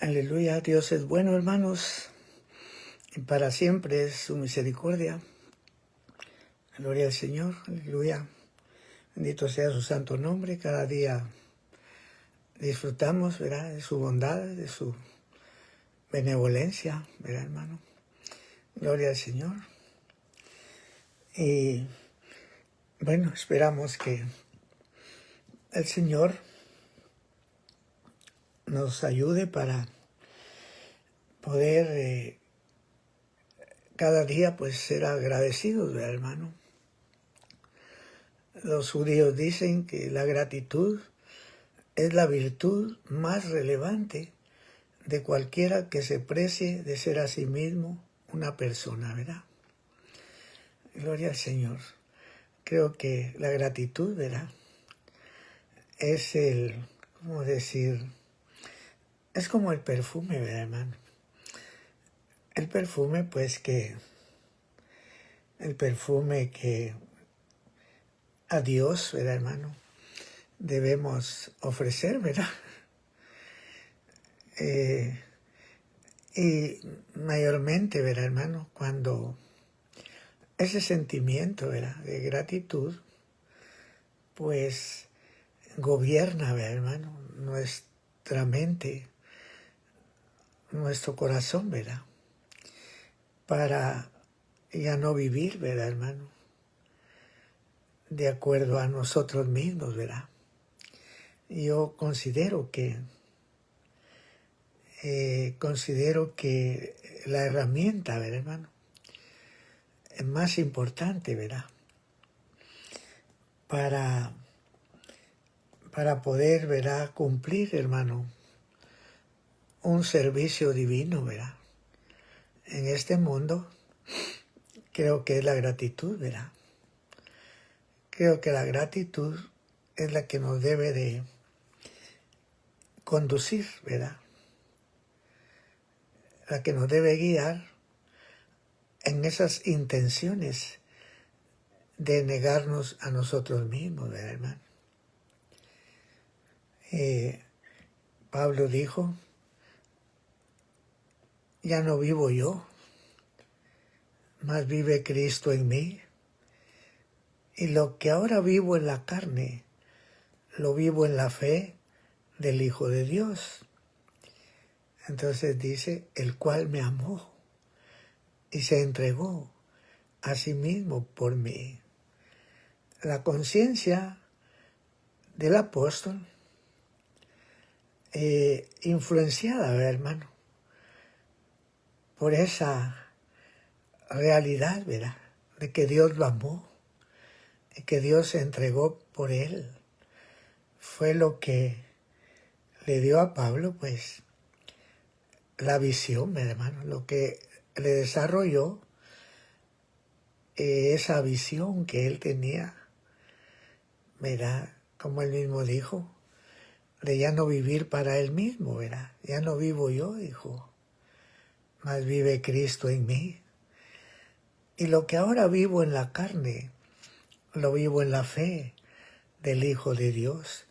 Aleluya, Dios es bueno, hermanos, y para siempre es su misericordia. Gloria al Señor, aleluya. Bendito sea su santo nombre. Cada día disfrutamos, ¿verdad?, de su bondad, de su benevolencia, ¿verdad, hermano? Gloria al Señor. Y bueno, esperamos que el Señor nos ayude para poder cada día pues ser agradecidos, ¿verdad, hermano? Los judíos dicen que la gratitud es la virtud más relevante de cualquiera que se precie de ser a sí mismo una persona, ¿verdad? Gloria al Señor. Creo que la gratitud, ¿verdad?, es ¿cómo decir? Es como el perfume, ¿verdad, hermano? El perfume que a Dios, ¿verdad, hermano?, debemos ofrecer, ¿verdad? Y mayormente, ¿verdad, hermano?, cuando ese sentimiento, ¿verdad?, de gratitud, pues gobierna, ¿verdad, hermano?, nuestra mente, nuestro corazón, ¿verdad?, para ya no vivir, ¿verdad, hermano?, de acuerdo a nosotros mismos, ¿verdad? Yo considero que la herramienta, ¿verdad, hermano?, es más importante, ¿verdad?, para poder, ¿verdad?, cumplir, hermano, un servicio divino, ¿verdad?, en este mundo. Creo que es la gratitud, ¿verdad? Creo que la gratitud es la que nos debe de conducir, ¿verdad?, la que nos debe guiar en esas intenciones de negarnos a nosotros mismos, ¿verdad, hermano? Pablo dijo, ya no vivo yo, mas vive Cristo en mí, y lo que ahora vivo en la carne, lo vivo en la fe del Hijo de Dios. Entonces dice, el cual me amó y se entregó a sí mismo por mí. La conciencia del apóstol, influenciada, ¿verdad, hermano?, por esa realidad, ¿verdad?, de que Dios lo amó y que Dios se entregó por él, fue lo que le dio a Pablo, pues, la visión, ¿verdad, hermano?, lo que le desarrolló esa visión que él tenía, ¿verdad?, como él mismo dijo, de ya no vivir para él mismo, ¿verdad? Ya no vivo yo, dijo, mas vive Cristo en mí. Y lo que ahora vivo en la carne, lo vivo en la fe del Hijo de Dios.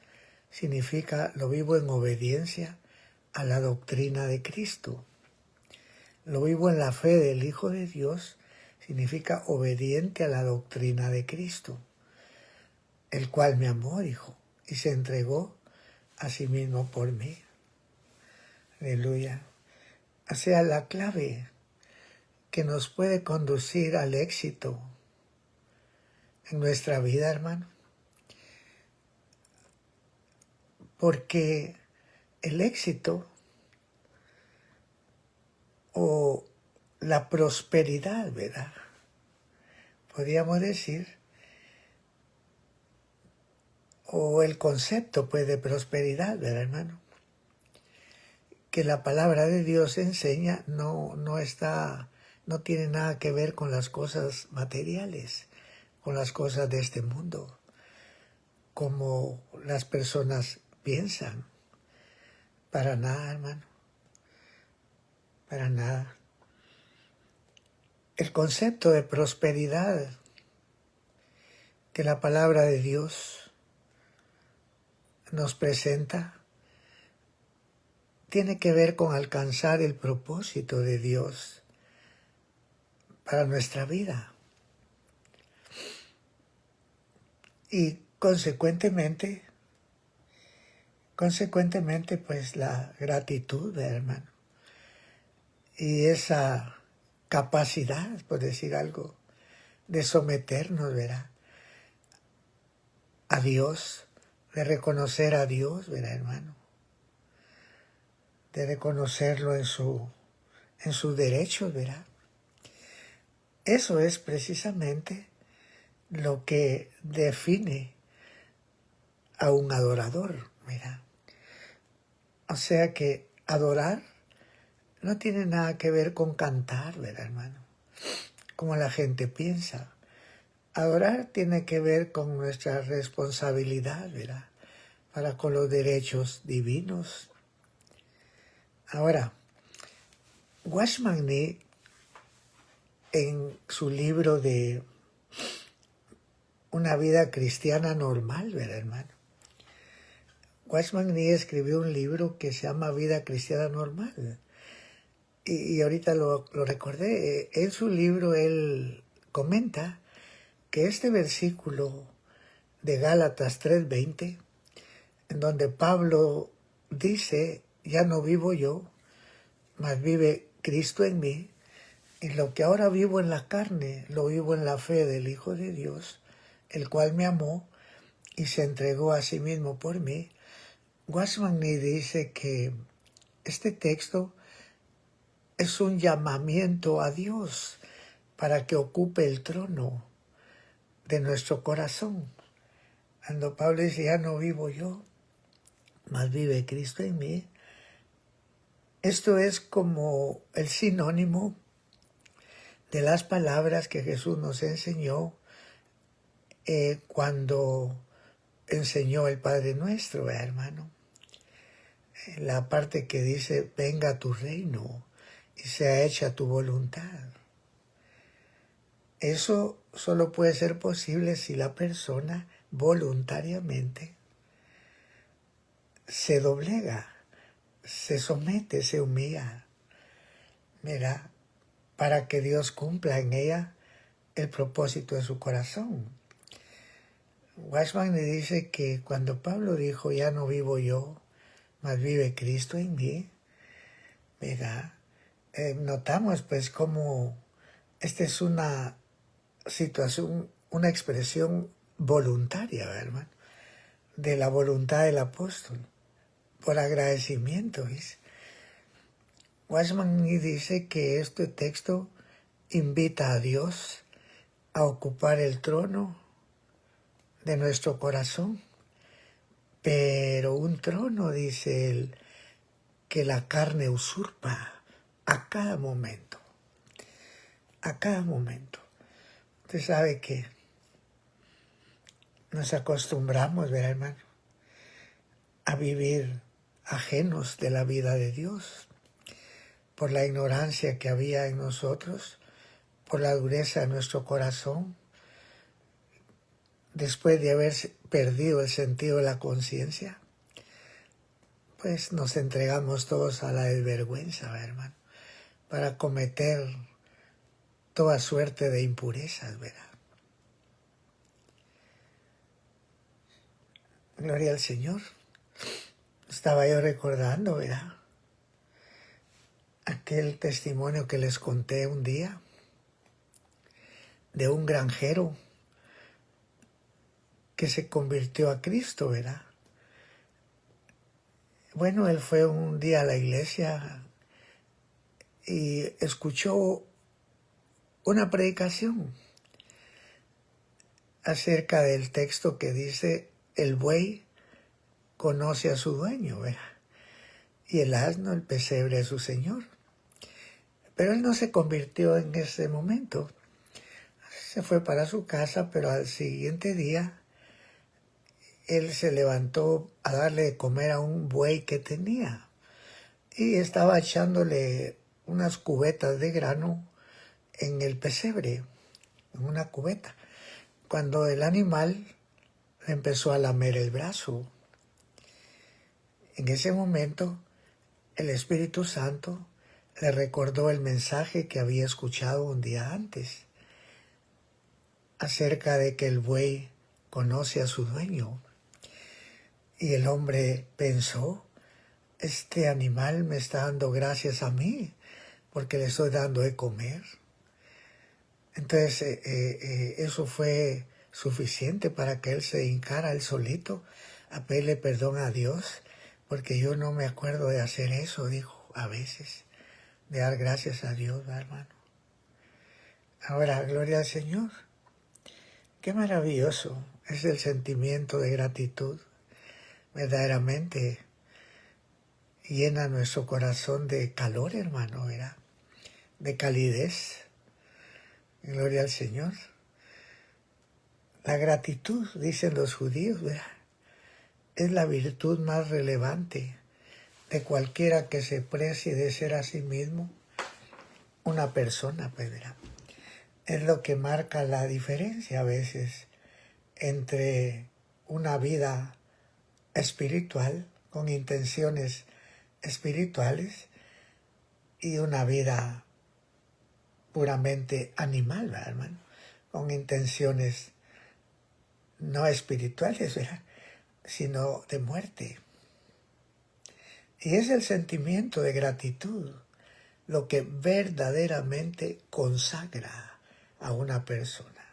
Significa, lo vivo en obediencia a la doctrina de Cristo. Lo vivo en la fe del Hijo de Dios, significa obediente a la doctrina de Cristo, el cual me amó, dijo, y se entregó a sí mismo por mí. Aleluya. O sea, la clave que nos puede conducir al éxito en nuestra vida, hermano. Porque el éxito o la prosperidad, ¿verdad?, podríamos decir, o el concepto, pues, de prosperidad, ¿verdad, hermano?, que la palabra de Dios enseña, no tiene nada que ver con las cosas materiales, con las cosas de este mundo, como las personas piensan. Para nada, hermano, para nada. El concepto de prosperidad que la palabra de Dios nos presenta tiene que ver con alcanzar el propósito de Dios para nuestra vida. Y consecuentemente, pues la gratitud, hermano. Y esa capacidad, por decir algo, de someternos, ¿verdad?, a Dios, de reconocer a Dios, ¿verdad, hermano? De reconocerlo en sus derechos, ¿verdad? Eso es precisamente lo que define a un adorador, ¿verdad? O sea que adorar no tiene nada que ver con cantar, ¿verdad, hermano? Como la gente piensa. Adorar tiene que ver con nuestra responsabilidad, ¿verdad?, para con los derechos divinos. Ahora, Watchman Nee, en su libro de Una vida cristiana normal, ¿verdad, hermano? Watchman Nee escribió un libro que se llama Vida cristiana normal. Y ahorita lo recordé. En su libro él comenta que este versículo de Gálatas 3:20, en donde Pablo dice, ya no vivo yo, mas vive Cristo en mí, y lo que ahora vivo en la carne, lo vivo en la fe del Hijo de Dios, el cual me amó y se entregó a sí mismo por mí. Watchman Nee dice que este texto es un llamamiento a Dios para que ocupe el trono de nuestro corazón. Cuando Pablo dice, ya no vivo yo, mas vive Cristo en mí, esto es como el sinónimo de las palabras que Jesús nos enseñó cuando enseñó el Padre Nuestro, hermano. La parte que dice, venga tu reino y sea hecha tu voluntad. Eso solo puede ser posible si la persona voluntariamente se doblega, se somete, se humilla, mira, para que Dios cumpla en ella el propósito de su corazón. Watchman le dice que cuando Pablo dijo, ya no vivo yo, mas vive Cristo en mí, ¿verdad? Notamos pues cómo esta es una situación, una expresión voluntaria, ¿verdad, hermano?, de la voluntad del apóstol, por agradecimiento, ¿ves? Watchman dice que este texto invita a Dios a ocupar el trono de nuestro corazón, pero un trono, dice él, que la carne usurpa a cada momento, a cada momento. Usted sabe que nos acostumbramos, ¿verdad, hermano?, a vivir ajenos de la vida de Dios, por la ignorancia que había en nosotros, por la dureza de nuestro corazón, después de haber perdido el sentido de la conciencia, pues nos entregamos todos a la desvergüenza, ¿verdad, hermano?, para cometer toda suerte de impurezas, ¿verdad? Gloria al Señor. Estaba yo recordando, ¿verdad?, aquel testimonio que les conté un día de un granjero que se convirtió a Cristo, ¿verdad? Bueno, él fue un día a la iglesia y escuchó una predicación acerca del texto que dice, el buey conoce a su dueño, ¿verdad?, y el asno el pesebre de su señor. Pero él no se convirtió en ese momento. Se fue para su casa, pero al siguiente día él se levantó a darle de comer a un buey que tenía y estaba echándole unas cubetas de grano en el pesebre, en una cubeta, cuando el animal empezó a lamer el brazo. En ese momento el Espíritu Santo le recordó el mensaje que había escuchado un día antes acerca de que el buey conoce a su dueño. Y el hombre pensó, este animal me está dando gracias a mí porque le estoy dando de comer. Entonces eso fue suficiente para que él se hincara él solito a pedirle perdón a Dios, porque yo no me acuerdo de hacer eso, dijo, a veces, de dar gracias a Dios, hermano. Ahora, gloria al Señor. Qué maravilloso es el sentimiento de gratitud. Verdaderamente llena nuestro corazón de calor, hermano, ¿verdad? De calidez. Gloria al Señor. La gratitud, dicen los judíos, ¿verdad?, es la virtud más relevante de cualquiera que se precie de ser a sí mismo una persona, ¿verdad? Es lo que marca la diferencia a veces entre una vida espiritual con intenciones espirituales y una vida puramente animal, ¿verdad, hermano? Con intenciones no espirituales, ¿verdad?, sino de muerte. Y es el sentimiento de gratitud lo que verdaderamente consagra a una persona.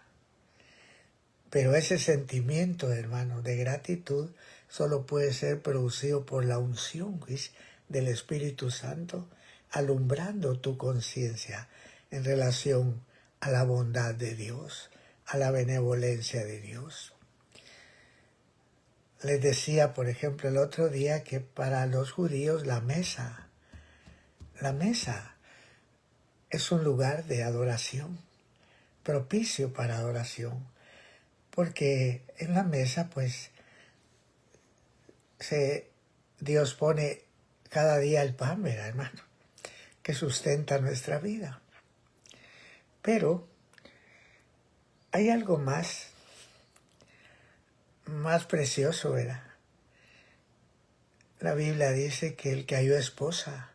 Pero ese sentimiento, hermano, de gratitud solo puede ser producido por la unción, ¿ves?, del Espíritu Santo, alumbrando tu conciencia en relación a la bondad de Dios, a la benevolencia de Dios. Les decía, por ejemplo, el otro día que para los judíos la mesa es un lugar de adoración, propicio para adoración, porque en la mesa pues Dios pone cada día el pan, ¿verdad, hermano?, que sustenta nuestra vida. Pero hay algo más precioso, ¿verdad? La Biblia dice que el que halló esposa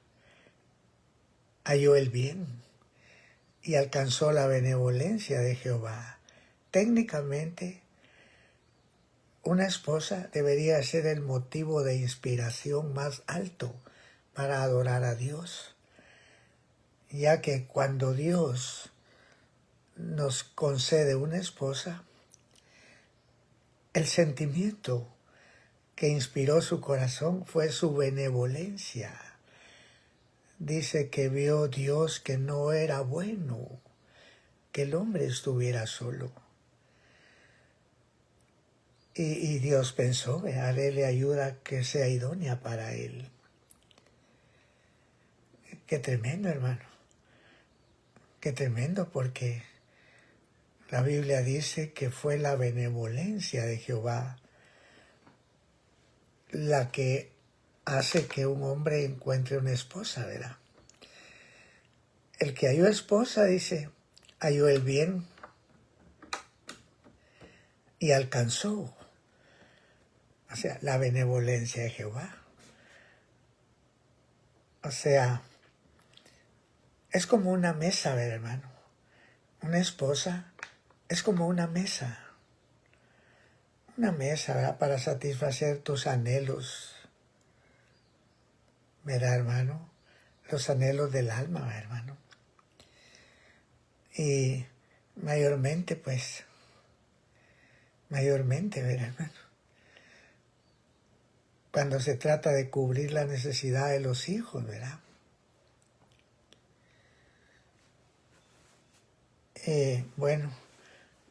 halló el bien y alcanzó la benevolencia de Jehová. Técnicamente, una esposa debería ser el motivo de inspiración más alto para adorar a Dios, ya que cuando Dios nos concede una esposa, el sentimiento que inspiró su corazón fue su benevolencia. Dice que vio Dios que no era bueno que el hombre estuviera solo. Y Dios pensó, haré le ayuda que sea idónea para él. Qué tremendo, hermano. Qué tremendo, porque la Biblia dice que fue la benevolencia de Jehová la que hace que un hombre encuentre una esposa, ¿verdad? El que halló esposa, dice, halló el bien y alcanzó, o sea, la benevolencia de Jehová. O sea, es como una mesa, ¿verdad, hermano? Una esposa es como una mesa, ¿verdad?, para satisfacer tus anhelos, ¿verdad, hermano? Los anhelos del alma, ¿verdad, hermano? Y mayormente, ¿verdad, hermano?, cuando se trata de cubrir la necesidad de los hijos, ¿verdad? Bueno,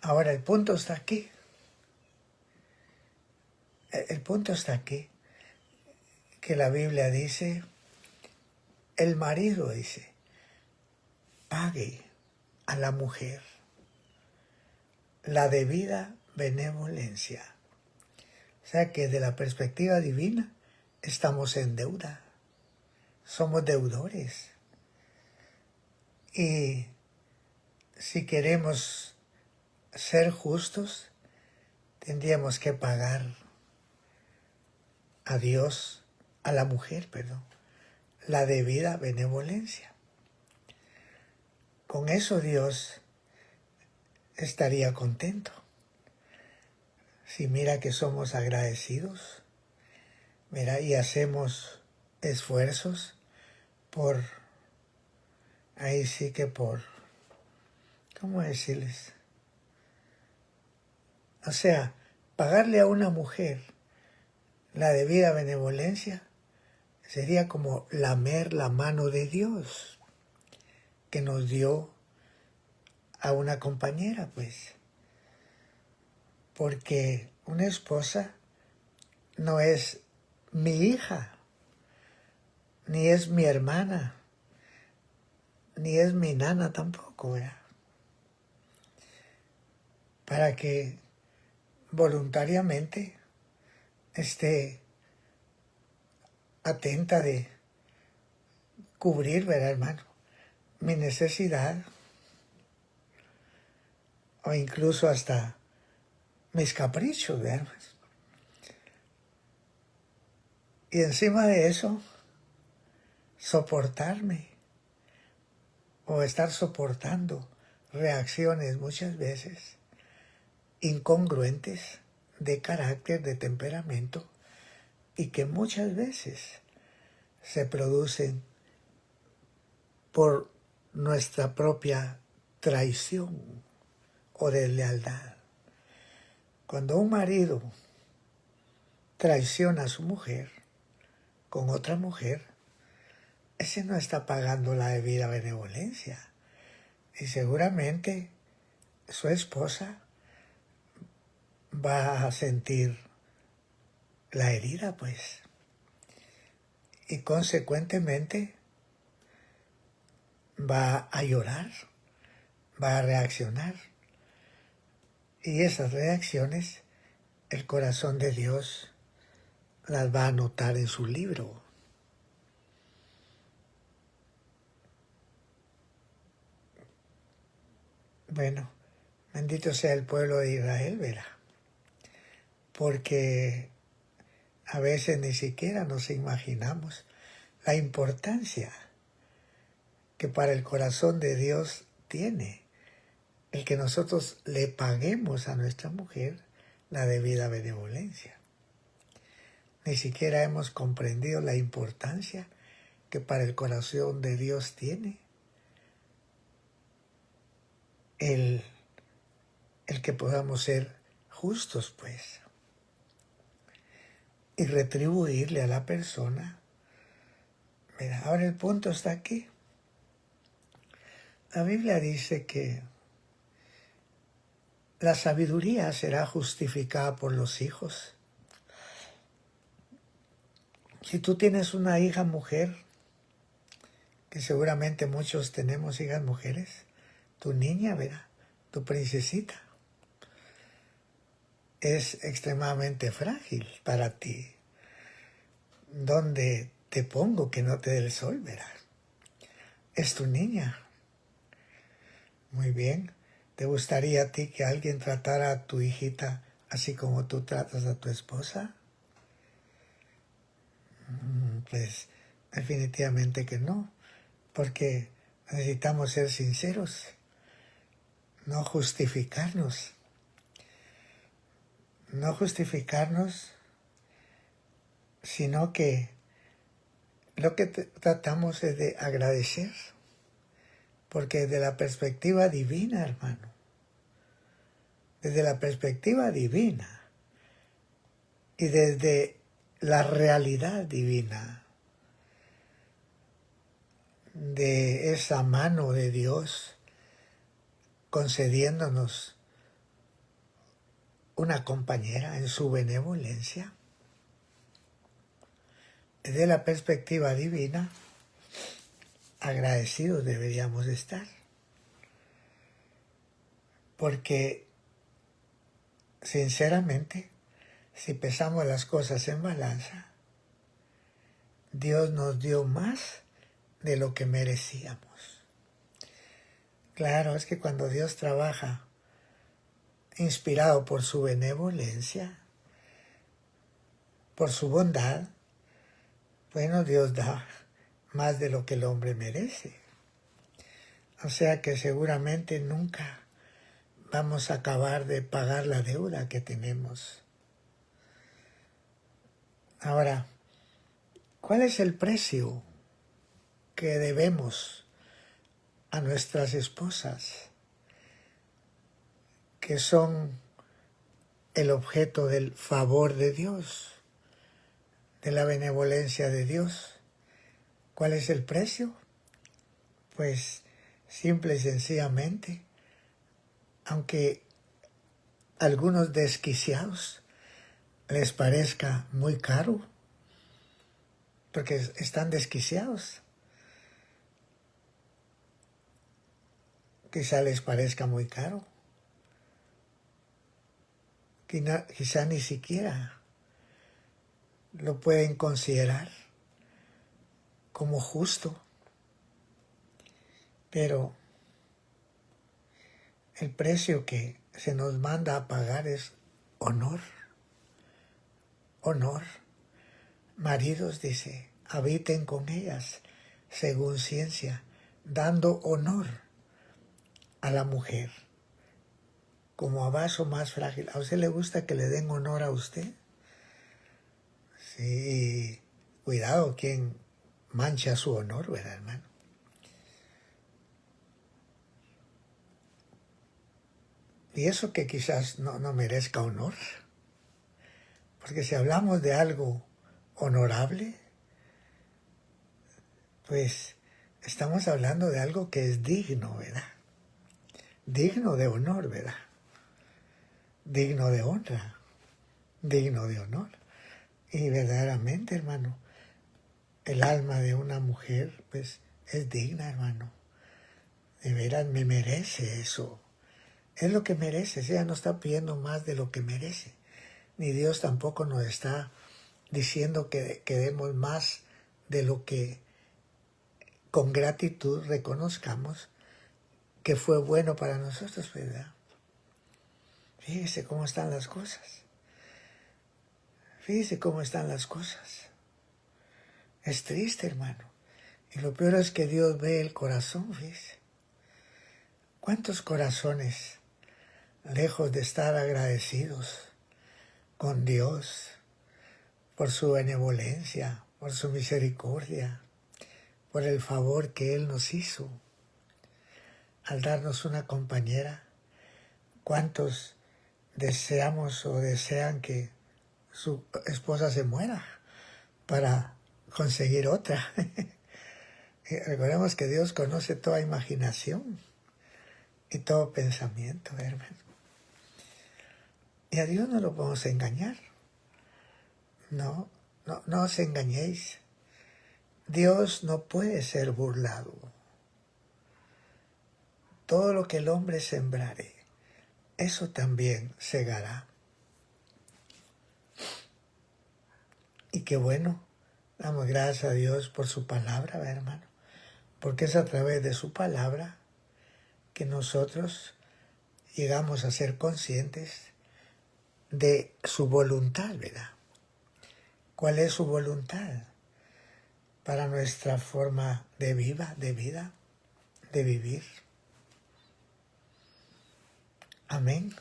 ahora el punto está aquí. El punto está aquí, que la Biblia dice, el marido dice, pague a la mujer la debida benevolencia. O sea que desde la perspectiva divina estamos en deuda, somos deudores. Y si queremos ser justos, tendríamos que pagar a Dios, a la mujer, la debida benevolencia. Con eso Dios estaría contento. Si mira que somos agradecidos, mira, y hacemos esfuerzos por, ahí sí que por, ¿cómo decirles? O sea, pagarle a una mujer la debida benevolencia sería como lamer la mano de Dios que nos dio a una compañera, pues. Porque una esposa no es mi hija, ni es mi hermana, ni es mi nana tampoco, ¿verdad? Para que voluntariamente esté atenta de cubrir, ¿verdad, hermano? Mi necesidad, o incluso hasta mis caprichos, ¿verdad? Y encima de eso, soportarme o estar soportando reacciones muchas veces incongruentes de carácter, de temperamento, y que muchas veces se producen por nuestra propia traición o deslealtad. Cuando un marido traiciona a su mujer con otra mujer, ese no está pagando la debida benevolencia. Y seguramente su esposa va a sentir la herida, pues. Y consecuentemente va a llorar, va a reaccionar. Y esas reacciones, el corazón de Dios las va a anotar en su libro. Bueno, bendito sea el pueblo de Israel, verá. Porque a veces ni siquiera nos imaginamos la importancia que para el corazón de Dios tiene el que nosotros le paguemos a nuestra mujer la debida benevolencia. Ni siquiera hemos comprendido la importancia que para el corazón de Dios tiene el que podamos ser justos, pues, y retribuirle a la persona. Mira, ahora el punto está aquí. La Biblia dice que la sabiduría será justificada por los hijos. Si tú tienes una hija mujer, que seguramente muchos tenemos hijas mujeres, tu niña, verá, tu princesita, es extremadamente frágil para ti. ¿Dónde te pongo que no te dé el sol, verá? Es tu niña. Muy bien. ¿Te gustaría a ti que alguien tratara a tu hijita así como tú tratas a tu esposa? Pues definitivamente que no, porque necesitamos ser sinceros, no justificarnos. No justificarnos, sino que lo que tratamos es de agradecer, porque desde la perspectiva divina, hermano, desde la perspectiva divina y desde la realidad divina de esa mano de Dios concediéndonos una compañera en su benevolencia, desde la perspectiva divina, agradecidos deberíamos estar. Porque, sinceramente, si pesamos las cosas en balanza, Dios nos dio más de lo que merecíamos. Claro, es que cuando Dios trabaja inspirado por su benevolencia, por su bondad, bueno, Dios da más de lo que el hombre merece. O sea que seguramente nunca vamos a acabar de pagar la deuda que tenemos. Ahora, ¿cuál es el precio que debemos a nuestras esposas, que son el objeto del favor de Dios, de la benevolencia de Dios? ¿Cuál es el precio? Pues simple y sencillamente, aunque a algunos desquiciados les parezca muy caro, porque están desquiciados, quizá les parezca muy caro, quizá ni siquiera lo pueden considerar como justo, pero el precio que se nos manda a pagar es honor. Honor. Maridos, dice, habiten con ellas según ciencia, dando honor a la mujer como a vaso más frágil. ¿A usted le gusta que le den honor a usted? Sí, cuidado quien mancha su honor, ¿verdad, hermano? Y eso que quizás no merezca honor, porque si hablamos de algo honorable, pues estamos hablando de algo que es digno, ¿verdad? Digno de honor, ¿verdad? Digno de honra, digno de honor. Y verdaderamente, hermano, el alma de una mujer, pues, es digna, hermano. De veras me merece eso. Es lo que merece. Ella no está pidiendo más de lo que merece. Ni Dios tampoco nos está diciendo que demos más de lo que con gratitud reconozcamos que fue bueno para nosotros, ¿verdad? Fíjese cómo están las cosas. Fíjese cómo están las cosas. Es triste, hermano. Y lo peor es que Dios ve el corazón, fíjese. ¿Cuántos corazones, lejos de estar agradecidos con Dios por su benevolencia, por su misericordia, por el favor que Él nos hizo al darnos una compañera? ¿Cuántos deseamos o desean que su esposa se muera para conseguir otra? Recordemos que Dios conoce toda imaginación y todo pensamiento, hermano. Y a Dios no lo podemos engañar. No os engañéis. Dios no puede ser burlado. Todo lo que el hombre sembrare, eso también segará. Y qué bueno, damos gracias a Dios por su palabra, hermano, porque es a través de su palabra que nosotros llegamos a ser conscientes de su voluntad, ¿verdad? ¿Cuál es su voluntad para nuestra forma de vida, de vivir? Amén.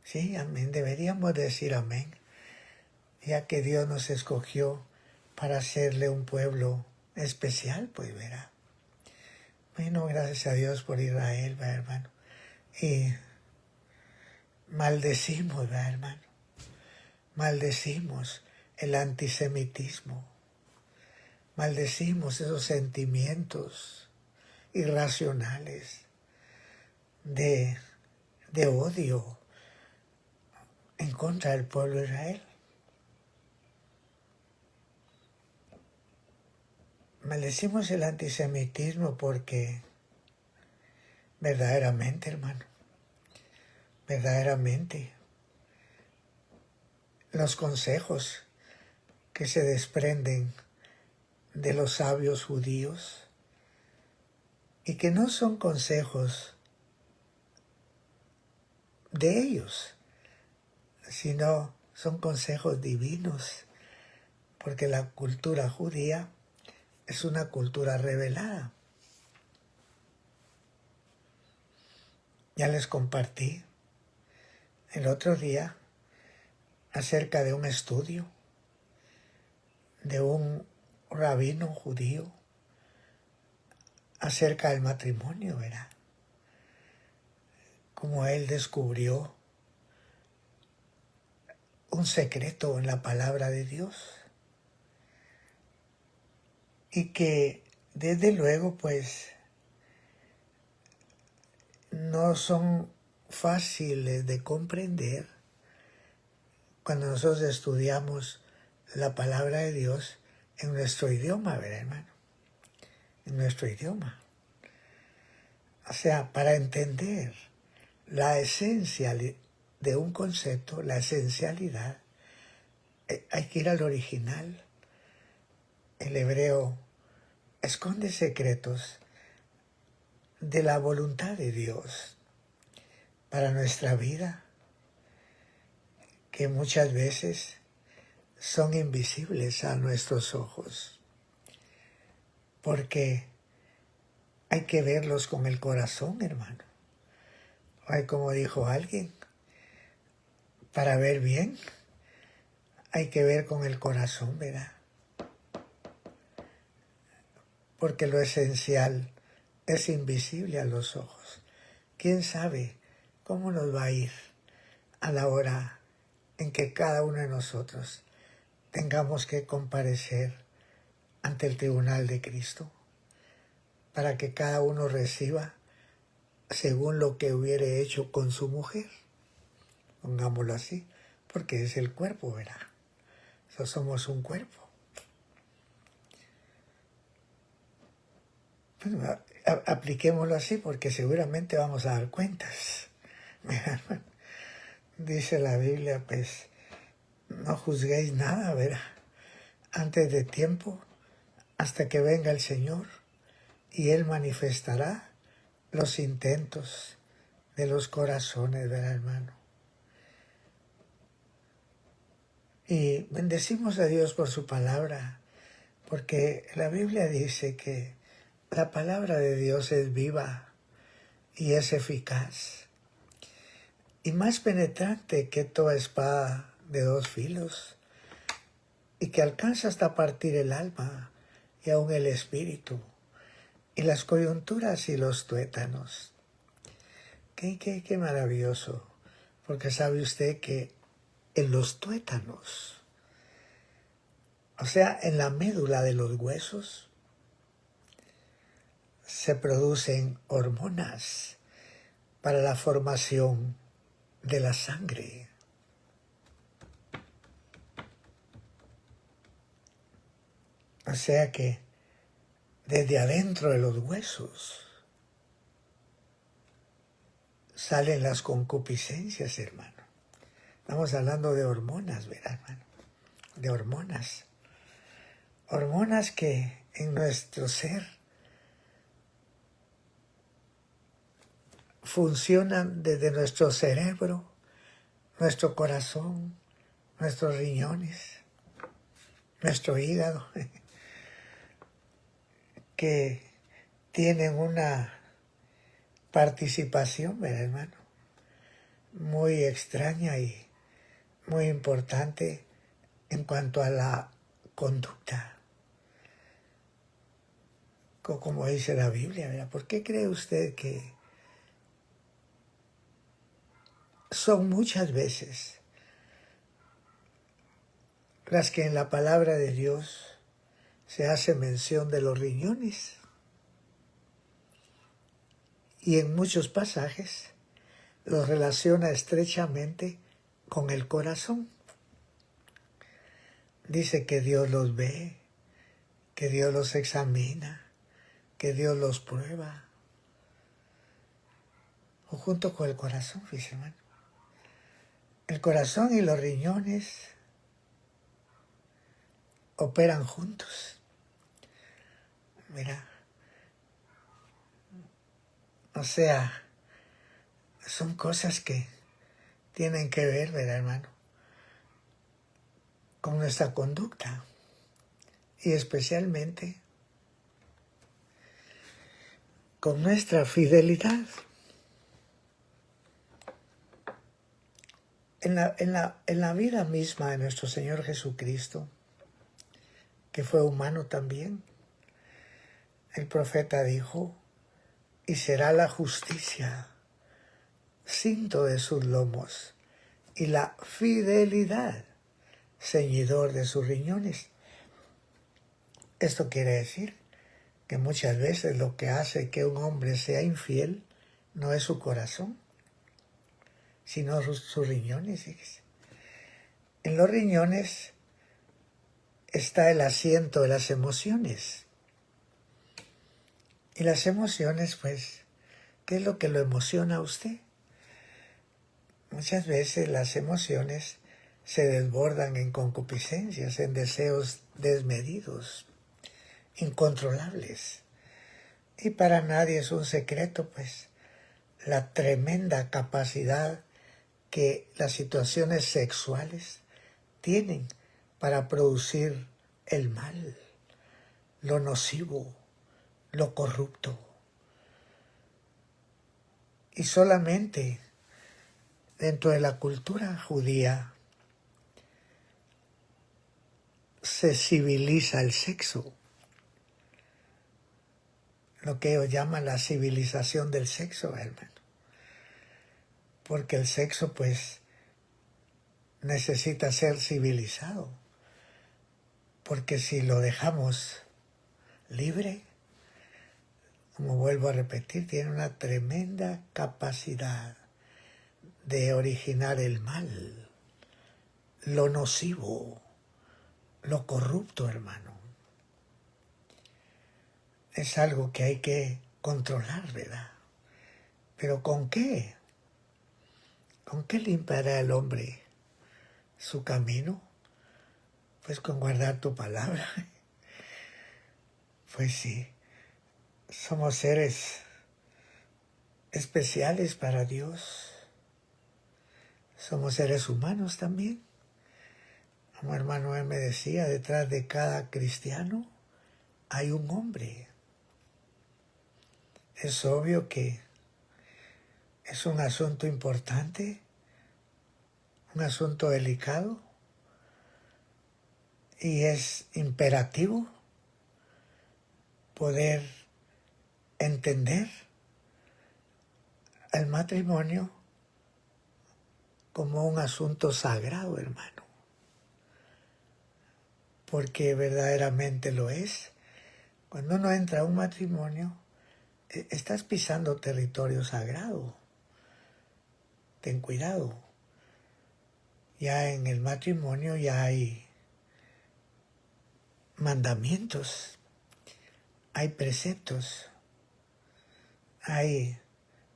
Sí, amén. Deberíamos decir amén, ya que Dios nos escogió para hacerle un pueblo especial, pues verá. Bueno, gracias a Dios por Israel, ¿verdad, hermano? Y maldecimos, ¿verdad, hermano? Maldecimos el antisemitismo. Maldecimos esos sentimientos irracionales de odio en contra del pueblo de Israel. Maldecimos el antisemitismo porque verdaderamente, hermano, verdaderamente los consejos que se desprenden de los sabios judíos y que no son consejos de ellos, sino son consejos divinos, porque la cultura judía es una cultura revelada. Ya les compartí el otro día acerca de un estudio de un rabino judío acerca del matrimonio, ¿verdad? Como él descubrió un secreto en la palabra de Dios y que desde luego pues no son fáciles de comprender cuando nosotros estudiamos la palabra de Dios en nuestro idioma, ¿verdad, hermano? En nuestro idioma. O sea, para entender la esencia de un concepto, la esencialidad, hay que ir al original. El hebreo esconde secretos de la voluntad de Dios para nuestra vida, que muchas veces son invisibles a nuestros ojos, porque hay que verlos con el corazón, hermano. Hay, como dijo alguien, para ver bien hay que ver con el corazón, ¿verdad? Porque lo esencial es invisible a los ojos. ¿Quién sabe cómo nos va a ir a la hora en que cada uno de nosotros tengamos que comparecer ante el tribunal de Cristo, para que cada uno reciba según lo que hubiere hecho con su mujer? Pongámoslo así, porque es el cuerpo, ¿verdad? Somos un cuerpo. Bueno, apliquémoslo así porque seguramente vamos a dar cuentas. Dice la Biblia, pues, no juzguéis nada, ¿verdad? Antes de tiempo, hasta que venga el Señor, y Él manifestará los intentos de los corazones, ¿verdad, hermano? Y bendecimos a Dios por su palabra, porque la Biblia dice que la palabra de Dios es viva y es eficaz, y más penetrante que toda espada de dos filos, y que alcanza hasta partir el alma y aun el espíritu, y las coyunturas y los tuétanos. Qué maravilloso, porque sabe usted que en los tuétanos, o sea, en la médula de los huesos, se producen hormonas para la formación de la sangre. O sea que desde adentro de los huesos salen las concupiscencias, hermano. Estamos hablando de hormonas, ¿verdad, hermano? De hormonas. Hormonas que en nuestro ser funcionan desde nuestro cerebro, nuestro corazón, nuestros riñones, nuestro hígado, que tienen una participación, ¿verdad, hermano? Muy extraña y muy importante en cuanto a la conducta, como dice la Biblia, ¿verdad? ¿Por qué cree usted que son muchas veces las que en la palabra de Dios se hace mención de los riñones? Y en muchos pasajes los relaciona estrechamente con el corazón. Dice que Dios los ve, que Dios los examina, que Dios los prueba. O junto con el corazón, fíjese, hermano. El corazón y los riñones operan juntos. Mira, o sea, son cosas que tienen que ver, ¿verdad, hermano?, con nuestra conducta y especialmente con nuestra fidelidad. En la vida misma de nuestro Señor Jesucristo, que fue humano también, el profeta dijo, y será la justicia cinto de sus lomos y la fidelidad ceñidor de sus riñones. Esto quiere decir que muchas veces lo que hace que un hombre sea infiel no es su corazón, sino sus riñones. Fíjese. En los riñones está el asiento de las emociones. Y las emociones, pues, ¿qué es lo que lo emociona a usted? Muchas veces las emociones se desbordan en concupiscencias, en deseos desmedidos, incontrolables. Y para nadie es un secreto, pues, la tremenda capacidad que las situaciones sexuales tienen para producir el mal, lo nocivo, lo corrupto. Y solamente dentro de la cultura judía se civiliza el sexo, lo que ellos llaman la civilización del sexo, hermano. Porque el sexo, pues, necesita ser civilizado. Porque si lo dejamos libre, como vuelvo a repetir, tiene una tremenda capacidad de originar el mal, lo nocivo, lo corrupto, hermano. Es algo que hay que controlar, ¿verdad? ¿Pero con qué? ¿Con qué limpiará el hombre su camino? Pues con guardar tu palabra. Pues sí, somos seres especiales para Dios. Somos seres humanos también. Como hermano él me decía, detrás de cada cristiano hay un hombre. Es obvio que es un asunto importante, un asunto delicado, y es imperativo poder entender el matrimonio como un asunto sagrado, hermano, porque verdaderamente lo es. Cuando uno entra a un matrimonio, estás pisando territorio sagrado. Ten cuidado. Ya en el matrimonio ya hay mandamientos, hay preceptos, hay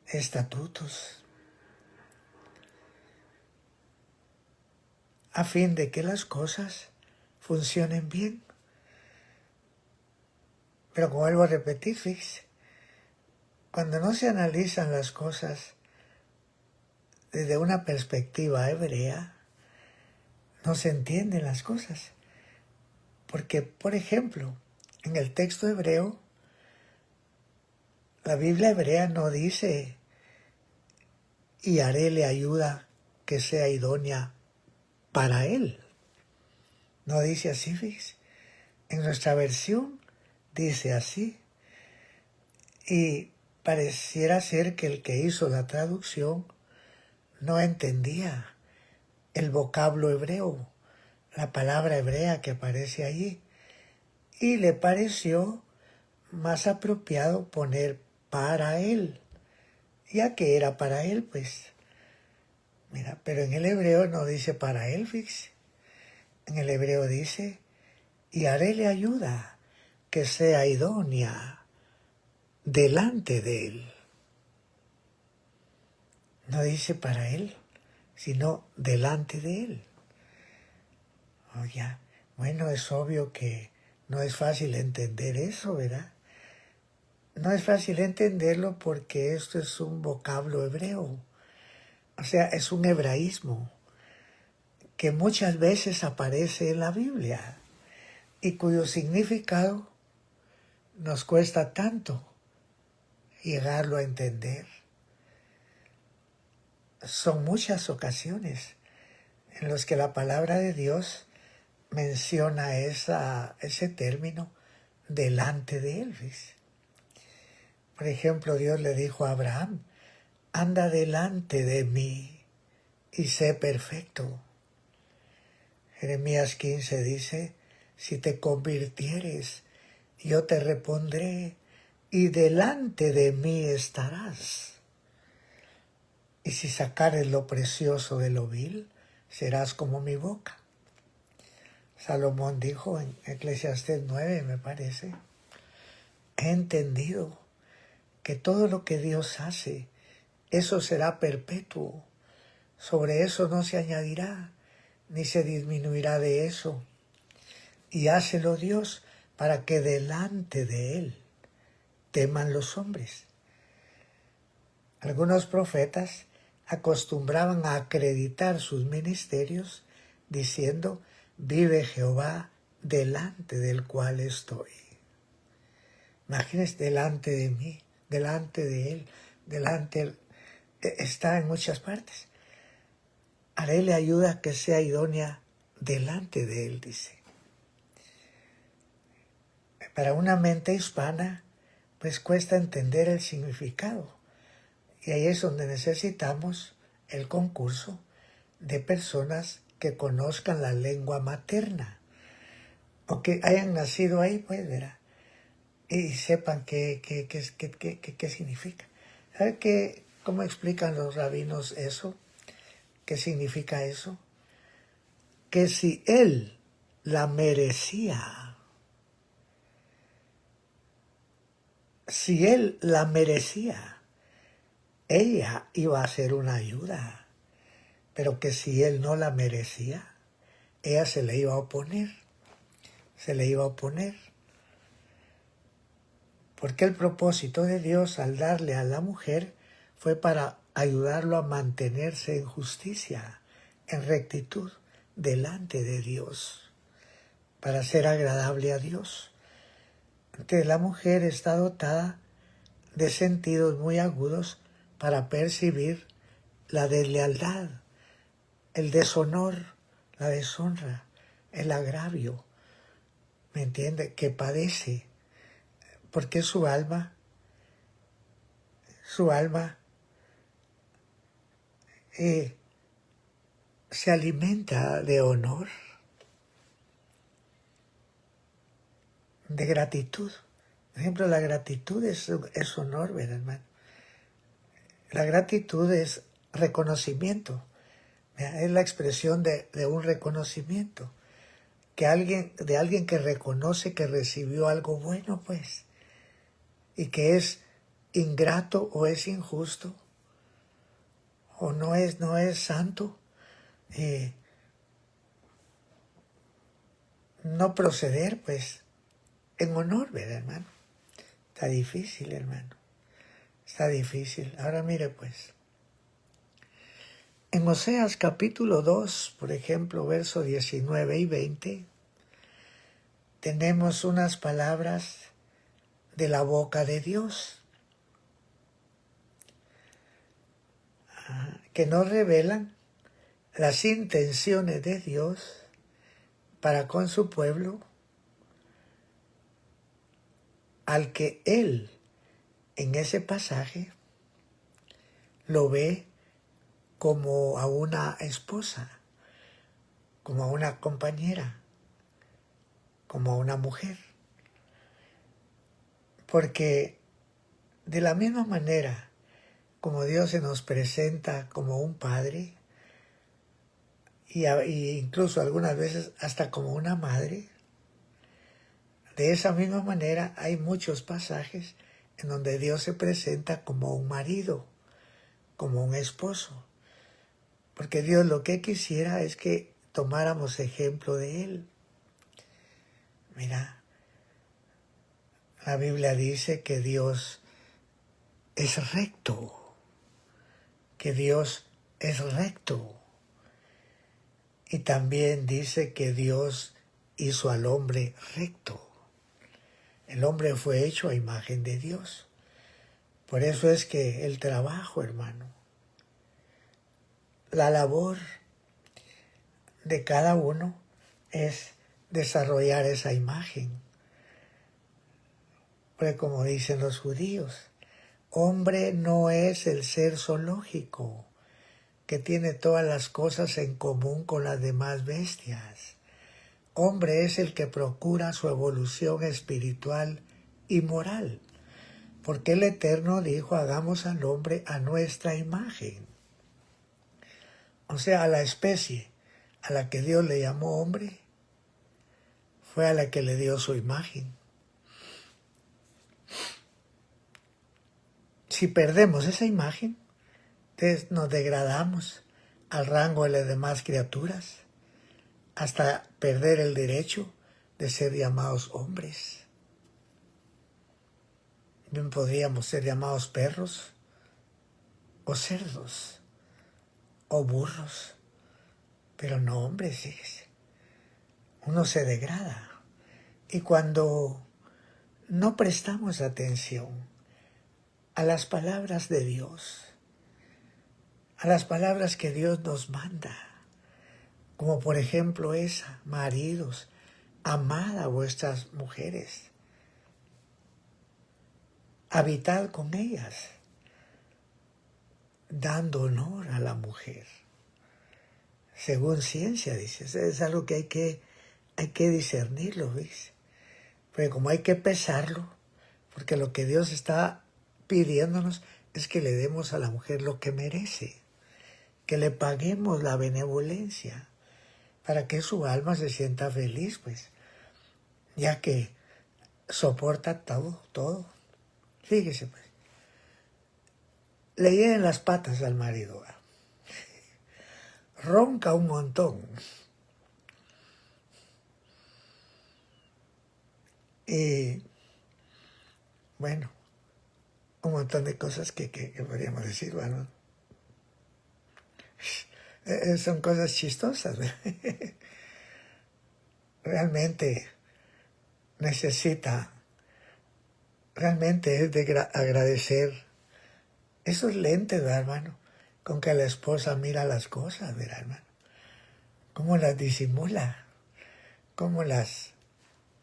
estatutos, a fin de que las cosas funcionen bien. Pero como vuelvo a repetir, fíjese, cuando no se analizan las cosas desde una perspectiva hebrea, no se entienden las cosas. Porque, por ejemplo, en el texto hebreo, la Biblia hebrea no dice, y haréle ayuda que sea idónea para él. No dice así, fíjese. En nuestra versión dice así. Y pareciera ser que el que hizo la traducción no entendía el vocablo hebreo, la palabra hebrea que aparece allí, y le pareció más apropiado poner para él, ya que era para él, pues. Mira, pero en el hebreo no dice para él, fíjese. En el hebreo dice, y haréle ayuda que sea idónea delante de él. No dice para él, sino delante de él. Oh, ya. Bueno, es obvio que no es fácil entender eso, ¿verdad? No es fácil entenderlo porque esto es un vocablo hebreo. O sea, es un hebraísmo que muchas veces aparece en la Biblia y cuyo significado nos cuesta tanto llegarlo a entender. Son muchas ocasiones en las que la palabra de Dios menciona ese término delante de él. Por ejemplo, Dios le dijo a Abraham, anda delante de mí y sé perfecto. Jeremías 15 dice, si te convirtieres, yo te repondré y delante de mí estarás. Y si sacares lo precioso de lo vil, serás como mi boca. Salomón dijo en Eclesiastés 9, me parece, he entendido que todo lo que Dios hace, eso será perpetuo. Sobre eso no se añadirá, ni se disminuirá de eso. Y hácelo Dios para que delante de él teman los hombres. Algunos profetas acostumbraban a acreditar sus ministerios diciendo, vive Jehová delante del cual estoy. Imagínense, delante de mí, delante de él, está en muchas partes. Haré le ayuda que sea idónea delante de él, dice. Para una mente hispana, pues cuesta entender el significado. Y ahí es donde necesitamos el concurso de personas que conozcan la lengua materna o que hayan nacido ahí, pues, ¿verdad? Y sepan qué significa. ¿Sabe cómo explican los rabinos eso? ¿Qué significa eso? Que si él la merecía, ella iba a ser una ayuda, pero que si él no la merecía, ella se le iba a oponer, porque el propósito de Dios al darle a la mujer fue para ayudarlo a mantenerse en justicia, en rectitud, delante de Dios, para ser agradable a Dios. Entonces la mujer está dotada de sentidos muy agudos para percibir la deslealtad, el deshonor, la deshonra, el agravio, ¿me entiende? Que padece, porque su alma se alimenta de honor, de gratitud. Por ejemplo, la gratitud es honor, ¿verdad, hermano? La gratitud es reconocimiento, ¿verdad? Es la expresión de un reconocimiento, de alguien que reconoce que recibió algo bueno, pues, y que es ingrato o es injusto, o no es santo, no proceder, pues, en honor, ¿verdad, hermano? Está difícil, hermano. Está difícil. Ahora mire, pues. En Oseas capítulo 2, por ejemplo, versos 19 y 20, tenemos unas palabras de la boca de Dios que nos revelan las intenciones de Dios para con su pueblo, al que Él, en ese pasaje, lo ve como a una esposa, como a una compañera, como a una mujer. Porque de la misma manera como Dios se nos presenta como un padre, y incluso algunas veces hasta como una madre, de esa misma manera hay muchos pasajes en donde Dios se presenta como un marido, como un esposo. Porque Dios lo que quisiera es que tomáramos ejemplo de Él. Mira, la Biblia dice que Dios es recto, que Dios es recto. Y también dice que Dios hizo al hombre recto. El hombre fue hecho a imagen de Dios. Por eso es que el trabajo, hermano, la labor de cada uno es desarrollar esa imagen. Porque como dicen los judíos, hombre no es el ser zoológico que tiene todas las cosas en común con las demás bestias. Hombre es el que procura su evolución espiritual y moral. Porque el Eterno dijo, hagamos al hombre a nuestra imagen. O sea, a la especie a la que Dios le llamó hombre, fue a la que le dio su imagen. Si perdemos esa imagen, entonces nos degradamos al rango de las demás criaturas, hasta perder el derecho de ser llamados hombres. Bien podríamos ser llamados perros, o cerdos, o burros, pero no hombres, fíjese. Uno se degrada. Y cuando no prestamos atención a las palabras de Dios, a las palabras que Dios nos manda, como por ejemplo esa, maridos, amad a vuestras mujeres, habitad con ellas, dando honor a la mujer. Según ciencia, dice, es algo que hay que discernirlo, ¿ves? Pero como hay que pesarlo, porque lo que Dios está pidiéndonos es que le demos a la mujer lo que merece, que le paguemos la benevolencia, para que su alma se sienta feliz, pues, ya que soporta todo. Fíjese, pues, le llegan las patas al marido, ronca un montón, y bueno, un montón de cosas que podríamos decir, bueno, son cosas chistosas. Realmente realmente es de agradecer esos lentes, ¿verdad, hermano? Con que la esposa mira las cosas, ¿verdad, hermano? Cómo las disimula, cómo las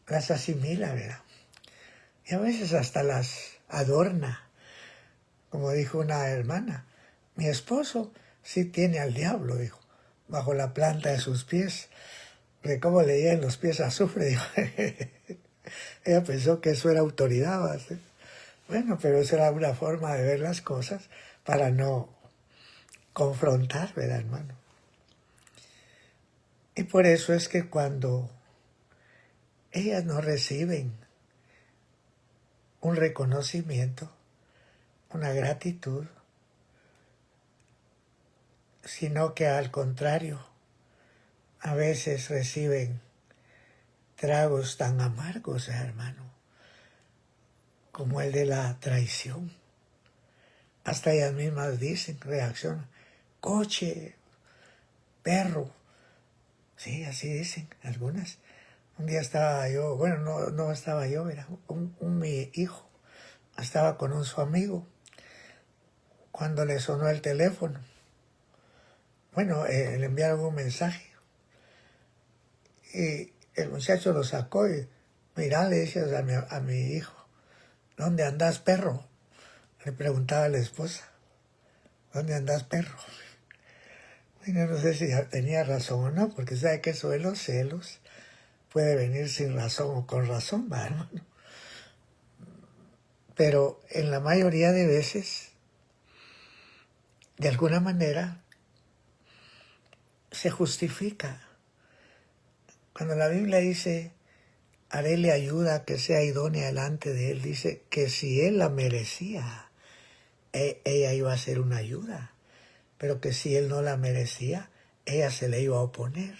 asimila, ¿verdad? Y a veces hasta las adorna. Como dijo una hermana, mi esposo sí tiene al diablo, dijo, bajo la planta de sus pies. De cómo le llegan los pies a azufre, dijo. Ella pensó que eso era autoridad, ¿verdad? Bueno, pero eso era una forma de ver las cosas para no confrontar, ¿verdad, hermano? Y por eso es que cuando ellas no reciben un reconocimiento, una gratitud, sino que al contrario, a veces reciben tragos tan amargos, hermano, como el de la traición. Hasta ellas mismas dicen, reaccionan, coche, perro. Sí, así dicen algunas. Un día estaba yo, bueno, no estaba yo, era mi hijo, estaba con su amigo, cuando le sonó el teléfono. Bueno, le enviaron un mensaje, y el muchacho lo sacó y, mirá, le dice a mi hijo, ¿dónde andás, perro? Le preguntaba a la esposa, ¿dónde andás, perro? Bueno, no sé si tenía razón o no, porque sabe que eso de los celos puede venir sin razón o con razón, ¿va, hermano? Pero en la mayoría de veces, de alguna manera, se justifica. Cuando la Biblia dice, haréle ayuda que sea idónea delante de él, dice que si él la merecía, ella iba a ser una ayuda, pero que si él no la merecía, ella se le iba a oponer,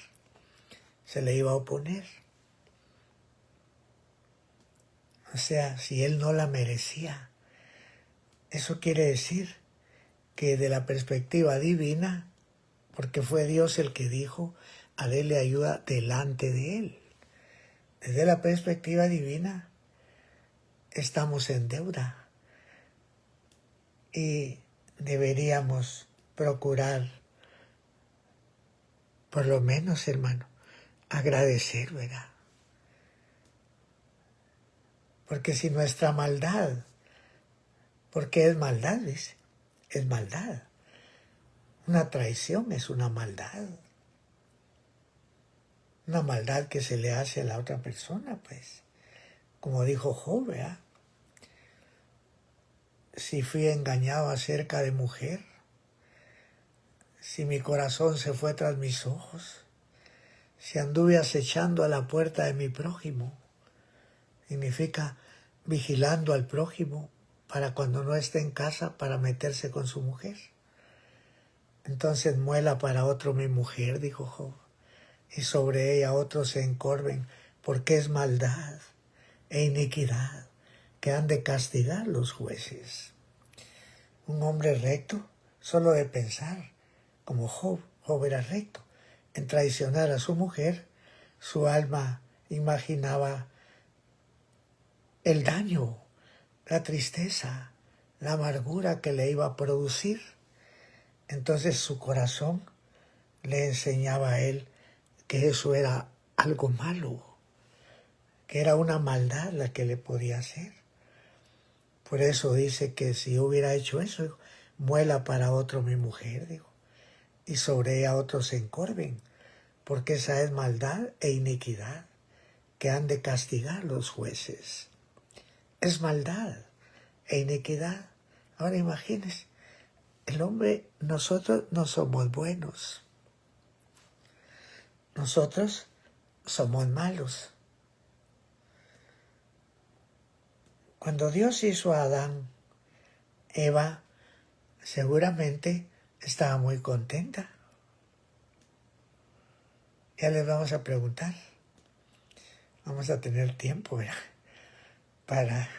O sea, si él no la merecía, eso quiere decir que de la perspectiva divina, porque fue Dios el que dijo, haréle ayuda delante de él. Desde la perspectiva divina, estamos en deuda. y deberíamos procurar, por lo menos, hermano, agradecer, ¿verdad? Porque si nuestra maldad, porque es maldad, dice, es maldad. Una traición es una maldad. Una maldad que se le hace a la otra persona, pues. Como dijo Job, ¿verdad? Si fui engañado acerca de mujer, si mi corazón se fue tras mis ojos, si anduve acechando a la puerta de mi prójimo, significa vigilando al prójimo para cuando no esté en casa para meterse con su mujer. Entonces muela para otro mi mujer, dijo Job, y sobre ella otros se encorven, porque es maldad e iniquidad que han de castigar los jueces. Un hombre recto, solo de pensar, como Job era recto, en traicionar a su mujer, su alma imaginaba el daño, la tristeza, la amargura que le iba a producir. Entonces su corazón le enseñaba a él que eso era algo malo, que era una maldad la que le podía hacer. Por eso dice que si hubiera hecho eso, muela para otro mi mujer, dijo, y sobre ella otros se encorven, porque esa es maldad e iniquidad que han de castigar los jueces. Es maldad e iniquidad. Ahora imagínense, el hombre, nosotros no somos buenos, nosotros somos malos. Cuando Dios hizo a Adán, Eva seguramente estaba muy contenta. Ya les vamos a preguntar. Vamos a tener tiempo, ¿verdad?, para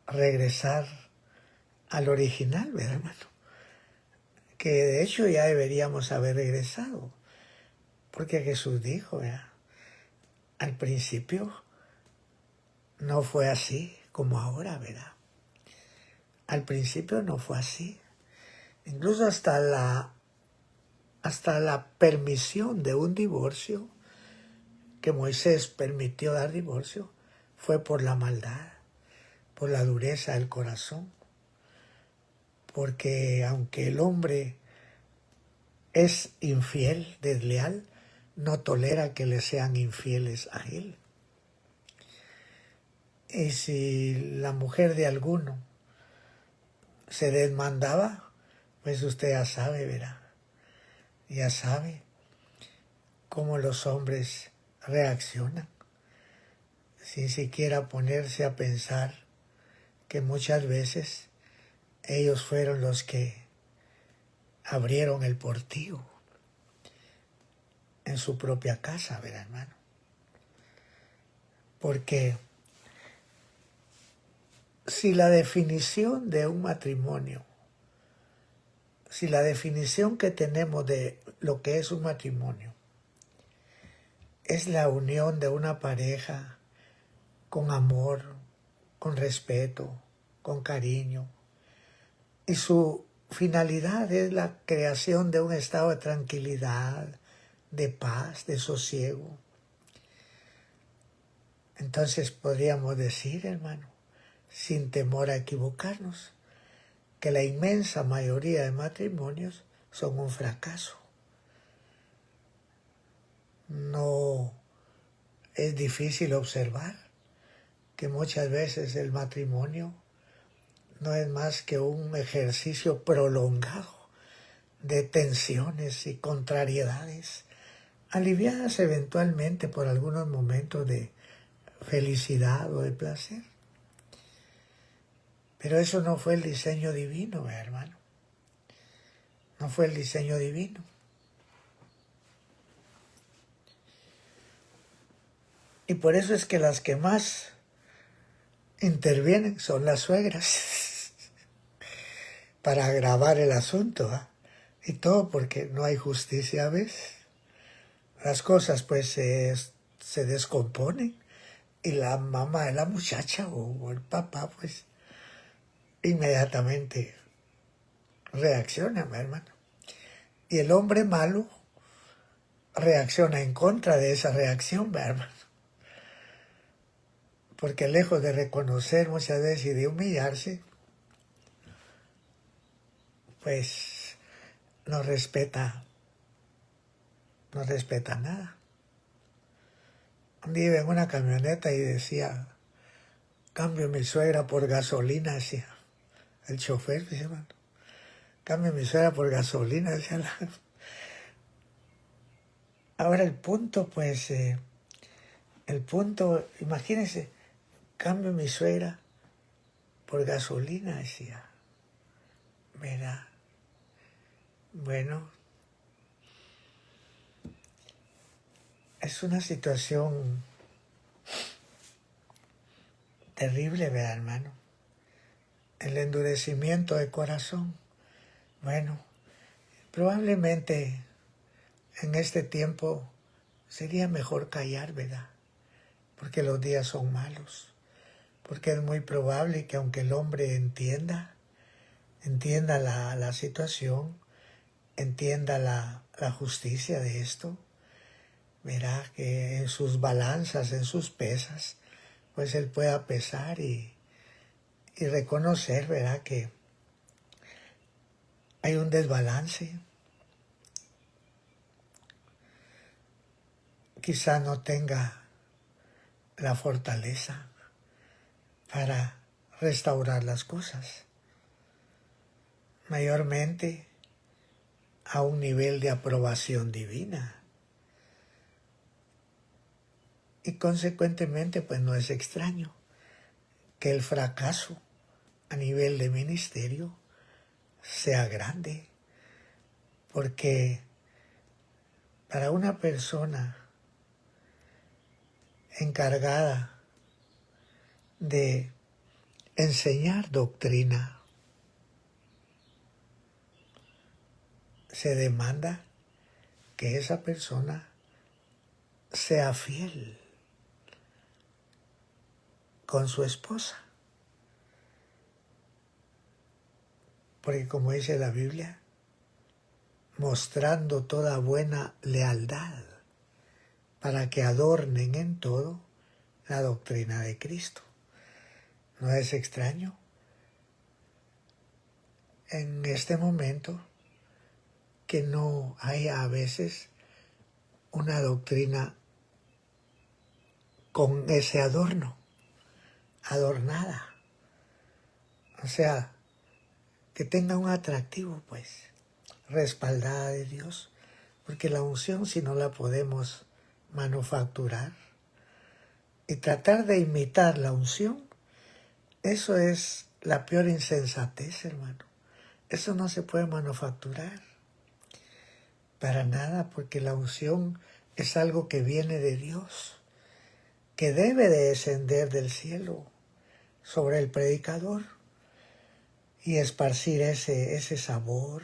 regresar al original, ¿verdad, hermano? Que de hecho ya deberíamos haber regresado. Porque Jesús dijo, ¿verdad?, al principio no fue así como ahora, ¿verdad? Al principio no fue así. Incluso hasta la permisión de un divorcio, que Moisés permitió dar divorcio, fue por la maldad, por la dureza del corazón. Porque aunque el hombre es infiel, desleal, no tolera que le sean infieles a él. Y si la mujer de alguno se desmandaba, pues usted ya sabe, ¿verdad? Ya sabe cómo los hombres reaccionan, sin siquiera ponerse a pensar que muchas veces ellos fueron los que abrieron el portillo en su propia casa, ¿verdad, hermano? Porque si la definición de un matrimonio, si la definición que tenemos de lo que es un matrimonio es la unión de una pareja con amor, con respeto, con cariño, y su finalidad es la creación de un estado de tranquilidad, de paz, de sosiego, entonces podríamos decir, hermano, sin temor a equivocarnos, que la inmensa mayoría de matrimonios son un fracaso. No es difícil observar que muchas veces el matrimonio no es más que un ejercicio prolongado de tensiones y contrariedades, aliviadas eventualmente por algunos momentos de felicidad o de placer. Pero eso no fue el diseño divino, hermano. No fue el diseño divino. Y por eso es que las que más intervienen son las suegras para agravar el asunto, ¿eh? Y todo porque no hay justicia, ¿ves? Las cosas pues se descomponen y la mamá de la muchacha o el papá pues inmediatamente reacciona, mi hermano. Y el hombre malo reacciona en contra de esa reacción, mi hermano. Porque lejos de reconocer muchas veces y de humillarse, pues no respeta nada. Un día iba en una camioneta y decía, cambio mi suegra por gasolina, decía el chofer, dice, hermano, cambio mi suegra por gasolina, decía la... Ahora el punto, pues, imagínense, cambio mi suegra por gasolina, decía, ¿verdad? Bueno, es una situación terrible, ¿verdad, hermano? El endurecimiento de corazón. Bueno, probablemente en este tiempo sería mejor callar, ¿verdad? Porque los días son malos. Porque es muy probable que aunque el hombre entienda la situación, entienda la justicia de esto, verá que en sus balanzas, en sus pesas, pues él pueda pesar y reconocer, verá que hay un desbalance. Quizá no tenga la fortaleza para restaurar las cosas, mayormente a un nivel de aprobación divina. Y consecuentemente, pues no es extraño que el fracaso a nivel de ministerio sea grande, porque para una persona encargada de enseñar doctrina, se demanda que esa persona sea fiel con su esposa. Porque como dice la Biblia, mostrando toda buena lealtad para que adornen en todo la doctrina de Cristo. ¿No es extraño? En este momento que no haya a veces una doctrina con ese adorno, adornada. O sea, que tenga un atractivo, pues, respaldada de Dios. Porque la unción, si no la podemos manufacturar y tratar de imitar la unción, eso es la peor insensatez, hermano. Eso no se puede manufacturar para nada, porque la unción es algo que viene de Dios, que debe de descender del cielo sobre el predicador y esparcir ese sabor,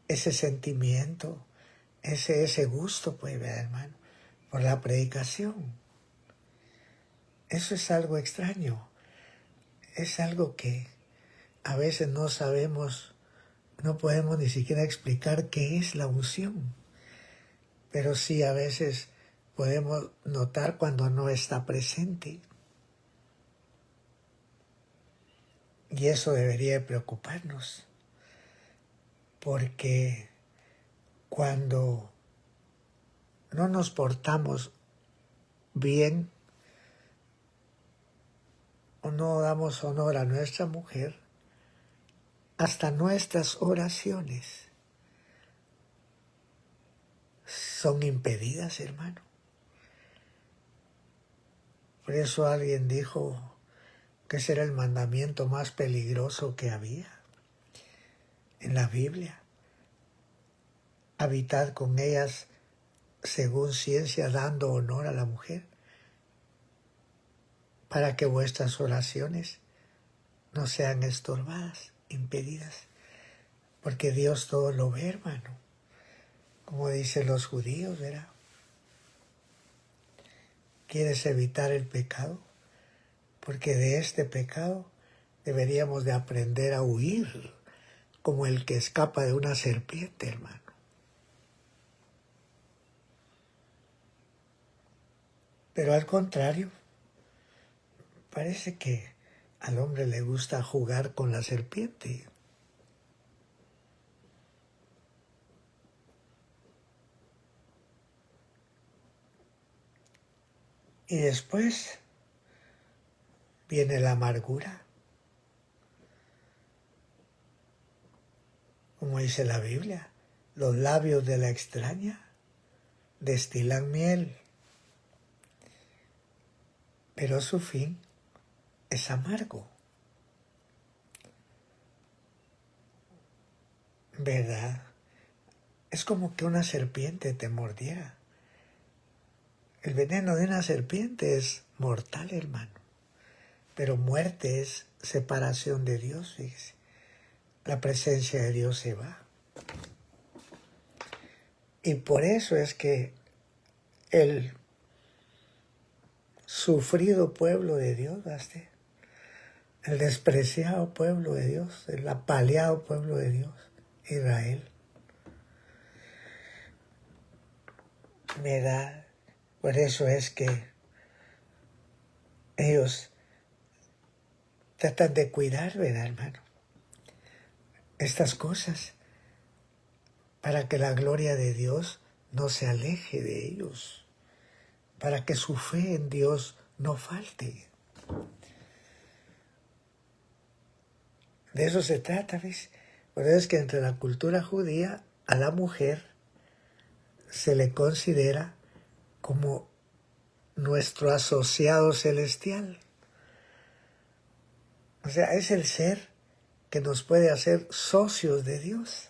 ese sentimiento, ese gusto, pues, hermano, por la predicación. Eso es algo extraño, es algo que a veces no sabemos, no podemos ni siquiera explicar qué es la unción, pero sí a veces podemos notar cuando no está presente. Y eso debería preocuparnos, porque cuando no nos portamos bien o no damos honor a nuestra mujer, hasta nuestras oraciones son impedidas, hermano. Por eso alguien dijo que ese era el mandamiento más peligroso que había en la Biblia. Habitad con ellas según ciencia, dando honor a la mujer, para que vuestras oraciones no sean estorbadas, impedidas, porque Dios todo lo ve, hermano, como dicen los judíos, ¿verdad? ¿Quieres evitar el pecado? Porque de este pecado deberíamos de aprender a huir como el que escapa de una serpiente, hermano. Pero al contrario, parece que al hombre le gusta jugar con la serpiente. Y después viene la amargura. Como dice la Biblia, los labios de la extraña destilan miel, pero su fin es amargo. ¿Verdad? Es como que una serpiente te mordiera. El veneno de una serpiente es mortal, hermano. Pero muerte es separación de Dios, fíjese. La presencia de Dios se va. Y por eso es que el sufrido pueblo de Dios, el despreciado pueblo de Dios, el apaleado pueblo de Dios, Israel, ¿verdad? Por eso es que ellos tratan de cuidar, ¿verdad, hermano? Estas cosas para que la gloria de Dios no se aleje de ellos, para que su fe en Dios no falte. De eso se trata, ¿ves? Por eso es que entre la cultura judía a la mujer se le considera como nuestro asociado celestial. O sea, es el ser que nos puede hacer socios de Dios,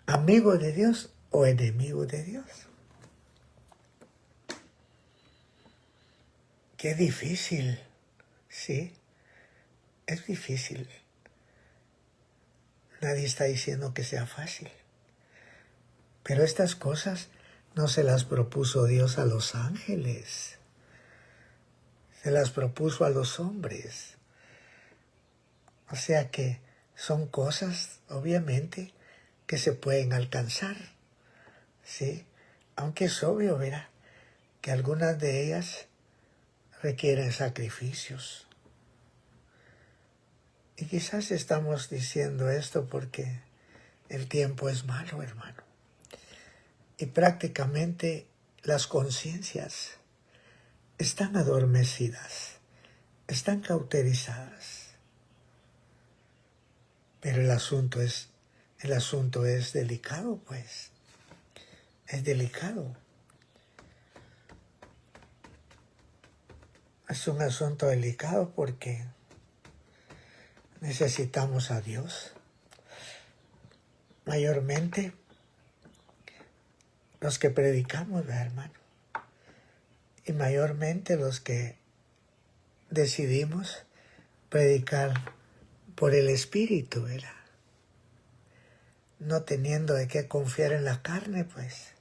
amigos de Dios o enemigos de Dios. Qué difícil, ¿sí? Es difícil. Nadie está diciendo que sea fácil. Pero estas cosas no se las propuso Dios a los ángeles. Se las propuso a los hombres. O sea que son cosas, obviamente, que se pueden alcanzar, ¿sí? Aunque es obvio, verá, que algunas de ellas requieren sacrificios. Y quizás estamos diciendo esto porque el tiempo es malo, hermano. Y prácticamente las conciencias están adormecidas, están cauterizadas. Pero el asunto es delicado, pues. Es delicado. Es un asunto delicado porque necesitamos a Dios. Mayormente los que predicamos, ¿verdad, hermano? Y mayormente los que decidimos predicar por el Espíritu, ¿verdad? No teniendo de qué confiar en la carne, pues.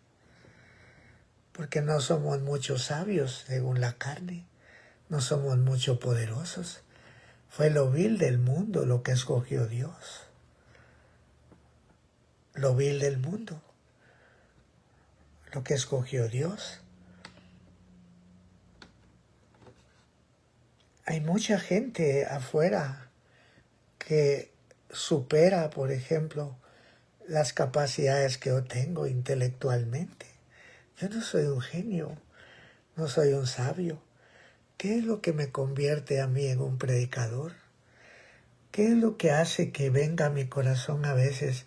Porque no somos muchos sabios según la carne. No somos mucho poderosos. Fue lo vil del mundo lo que escogió Dios. Lo vil del mundo. Lo que escogió Dios. Hay mucha gente afuera que supera, por ejemplo, las capacidades que yo tengo intelectualmente. Yo no soy un genio, no soy un sabio. ¿Qué es lo que me convierte a mí en un predicador? ¿Qué es lo que hace que venga a mi corazón a veces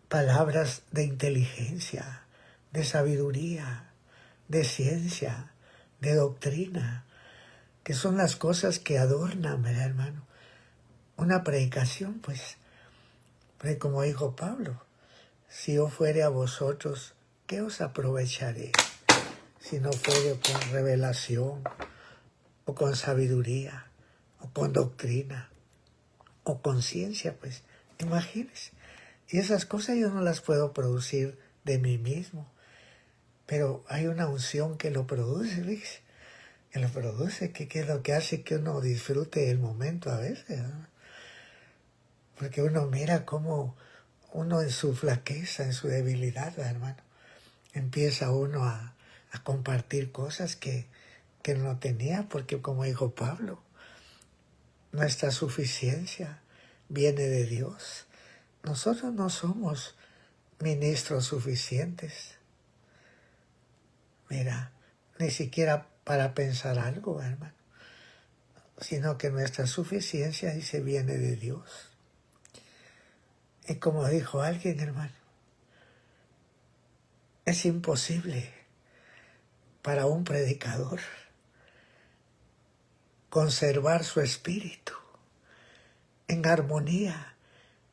palabras de inteligencia, de sabiduría, de ciencia, de doctrina, que son las cosas que adornan, ¿verdad, hermano? Una predicación, pues, como dijo Pablo, si yo fuere a vosotros, ¿qué os aprovecharé? Si no fuere con revelación, o con sabiduría, o con doctrina, o con ciencia, pues, imagínense. Y esas cosas yo no las puedo producir de mí mismo, pero hay una unción que lo produce, ¿ves? Él lo produce, que es lo que hace que uno disfrute el momento a veces, ¿no? Porque uno mira cómo uno en su flaqueza, en su debilidad, hermano, empieza uno a compartir cosas que no tenía, porque como dijo Pablo, nuestra suficiencia viene de Dios. Nosotros no somos ministros suficientes. Mira, ni siquiera para pensar algo, hermano, sino que nuestra suficiencia dice viene de Dios. Y como dijo alguien, hermano, es imposible para un predicador conservar su espíritu en armonía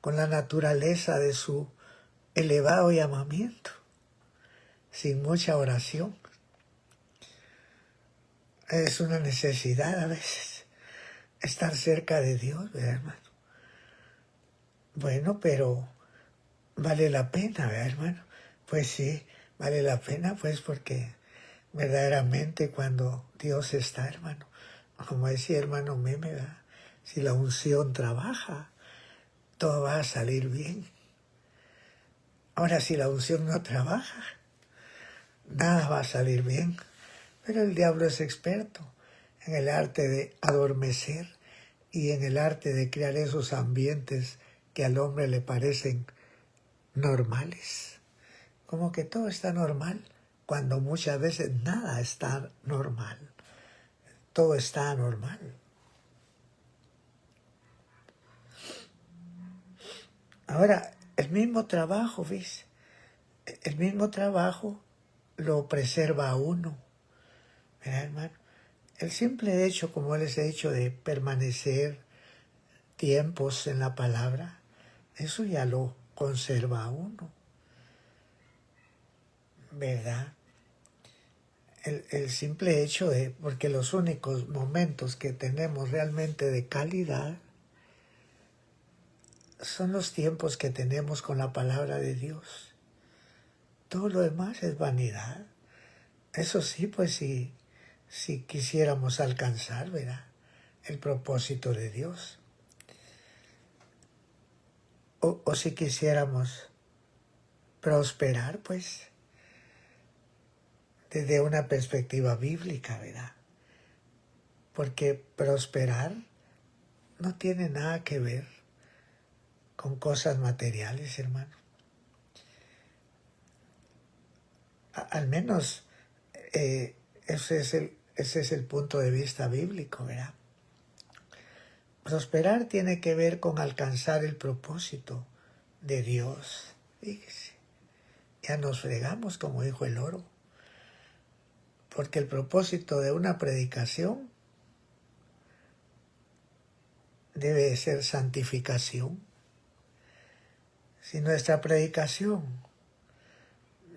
con la naturaleza de su elevado llamamiento, sin mucha oración. Es una necesidad a veces estar cerca de Dios, ¿verdad, hermano? Bueno, pero vale la pena, ¿verdad, hermano? Pues sí, vale la pena, pues porque verdaderamente cuando Dios está, hermano, como decía hermano Meme, ¿verdad? Si la unción trabaja, todo va a salir bien. Ahora, si la unción no trabaja, nada va a salir bien. Pero el diablo es experto en el arte de adormecer y en el arte de crear esos ambientes que al hombre le parecen normales. Como que todo está normal, cuando muchas veces nada está normal. Todo está anormal. Ahora, el mismo trabajo, ¿ves? El mismo trabajo lo preserva a uno, ¿verdad, hermano? El simple hecho, como les he dicho, de permanecer tiempos en la palabra, eso ya lo conserva a uno, ¿verdad? El simple hecho de, porque los únicos momentos que tenemos realmente de calidad son los tiempos que tenemos con la palabra de Dios. Todo lo demás es vanidad. Eso sí, pues si quisiéramos alcanzar, ¿verdad?, el propósito de Dios. O si quisiéramos prosperar, pues, desde una perspectiva bíblica, ¿verdad? Porque prosperar no tiene nada que ver con cosas materiales, hermano. Al menos ese es el punto de vista bíblico, ¿verdad? Prosperar tiene que ver con alcanzar el propósito de Dios. Fíjese, ya nos fregamos, como dijo el oro, porque el propósito de una predicación debe ser santificación. Si nuestra predicación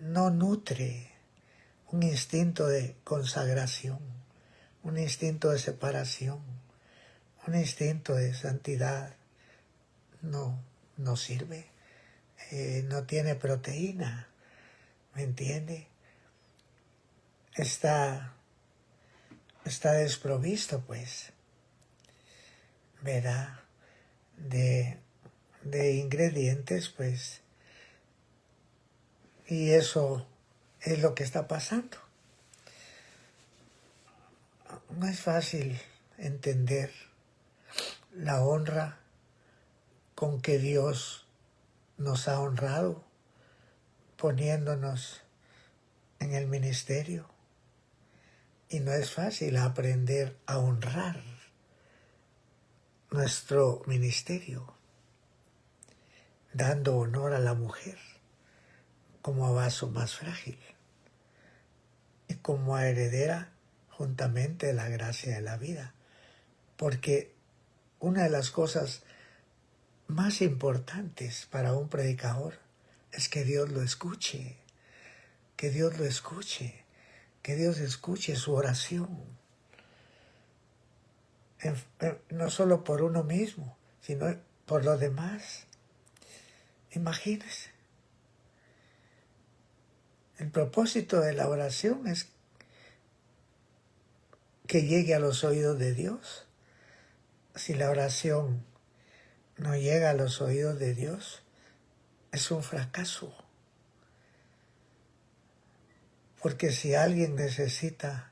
no nutre un instinto de consagración, un instinto de separación, un instinto de santidad, no sirve, no tiene proteína, ¿me entiende? Está desprovisto, pues, ¿verdad?, de ingredientes, pues, y eso es lo que está pasando. No es fácil entender la honra con que Dios nos ha honrado poniéndonos en el ministerio. Y no es fácil aprender a honrar nuestro ministerio, dando honor a la mujer como a vaso más frágil y como a heredera juntamente de la gracia de la vida. Porque una de las cosas más importantes para un predicador es que Dios lo escuche, que Dios lo escuche, que Dios escuche su oración. No solo por uno mismo, sino por los demás. Imagínense. El propósito de la oración es que llegue a los oídos de Dios. Si la oración no llega a los oídos de Dios, es un fracaso. Porque si alguien necesita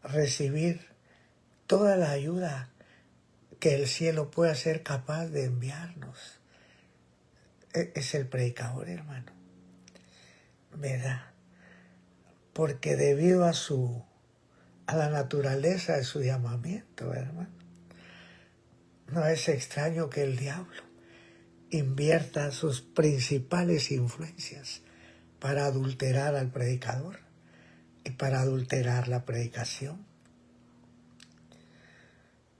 recibir toda la ayuda que el cielo pueda ser capaz de enviarnos, es el predicador, hermano. ¿Verdad? Porque debido a la naturaleza de su llamamiento, hermano, no es extraño que el diablo invierta sus principales influencias para adulterar al predicador y para adulterar la predicación.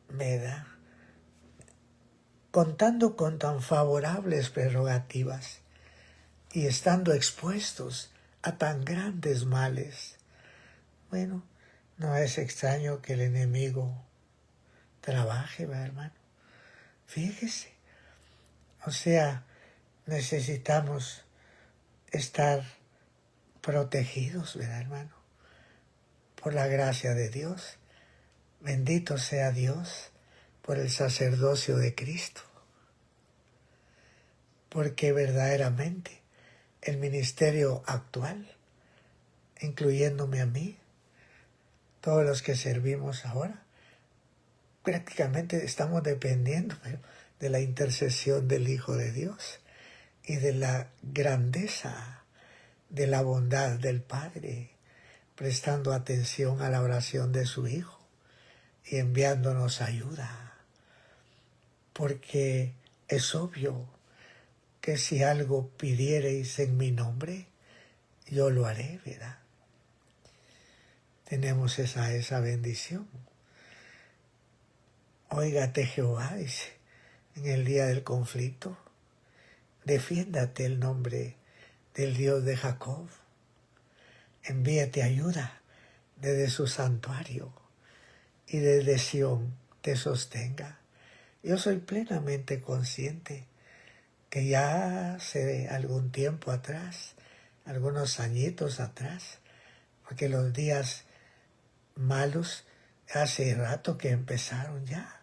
¿Verdad? Contando con tan favorables prerrogativas y estando expuestos a tan grandes males, bueno, no es extraño que el enemigo trabaje, ¿verdad, hermano? Fíjese, o sea, necesitamos estar protegidos, ¿verdad, hermano? Por la gracia de Dios. Bendito sea Dios por el sacerdocio de Cristo. Porque verdaderamente el ministerio actual, incluyéndome a mí, todos los que servimos ahora, prácticamente estamos dependiendo de la intercesión del Hijo de Dios y de la grandeza de la bondad del Padre, prestando atención a la oración de su Hijo y enviándonos ayuda. Porque es obvio que si algo pidiereis en mi nombre, yo lo haré, ¿verdad? Tenemos esa bendición. Óigate Jehová, dice, en el día del conflicto, defiéndate el nombre del Dios de Jacob, envíate ayuda desde su santuario y desde Sión te sostenga. Yo soy plenamente consciente que ya hace algún tiempo atrás, algunos añitos atrás, porque los días malos hace rato que empezaron ya.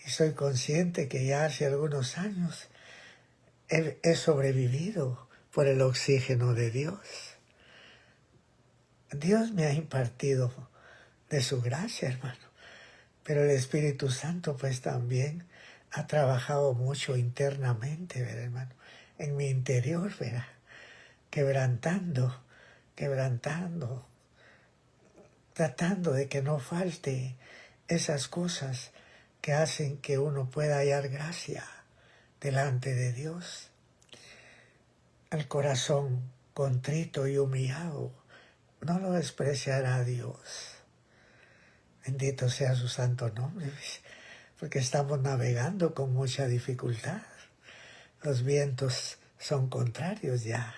Y soy consciente que ya hace algunos años he sobrevivido por el oxígeno de Dios. Dios me ha impartido de su gracia, hermano. Pero el Espíritu Santo pues también ha trabajado mucho internamente, ¿verdad, hermano? En mi interior, ¿verdad? Quebrantando, tratando de que no falte esas cosas que hacen que uno pueda hallar gracia delante de Dios. El corazón contrito y humillado no lo despreciará Dios. Bendito sea su santo nombre, porque estamos navegando con mucha dificultad. Los vientos son contrarios ya.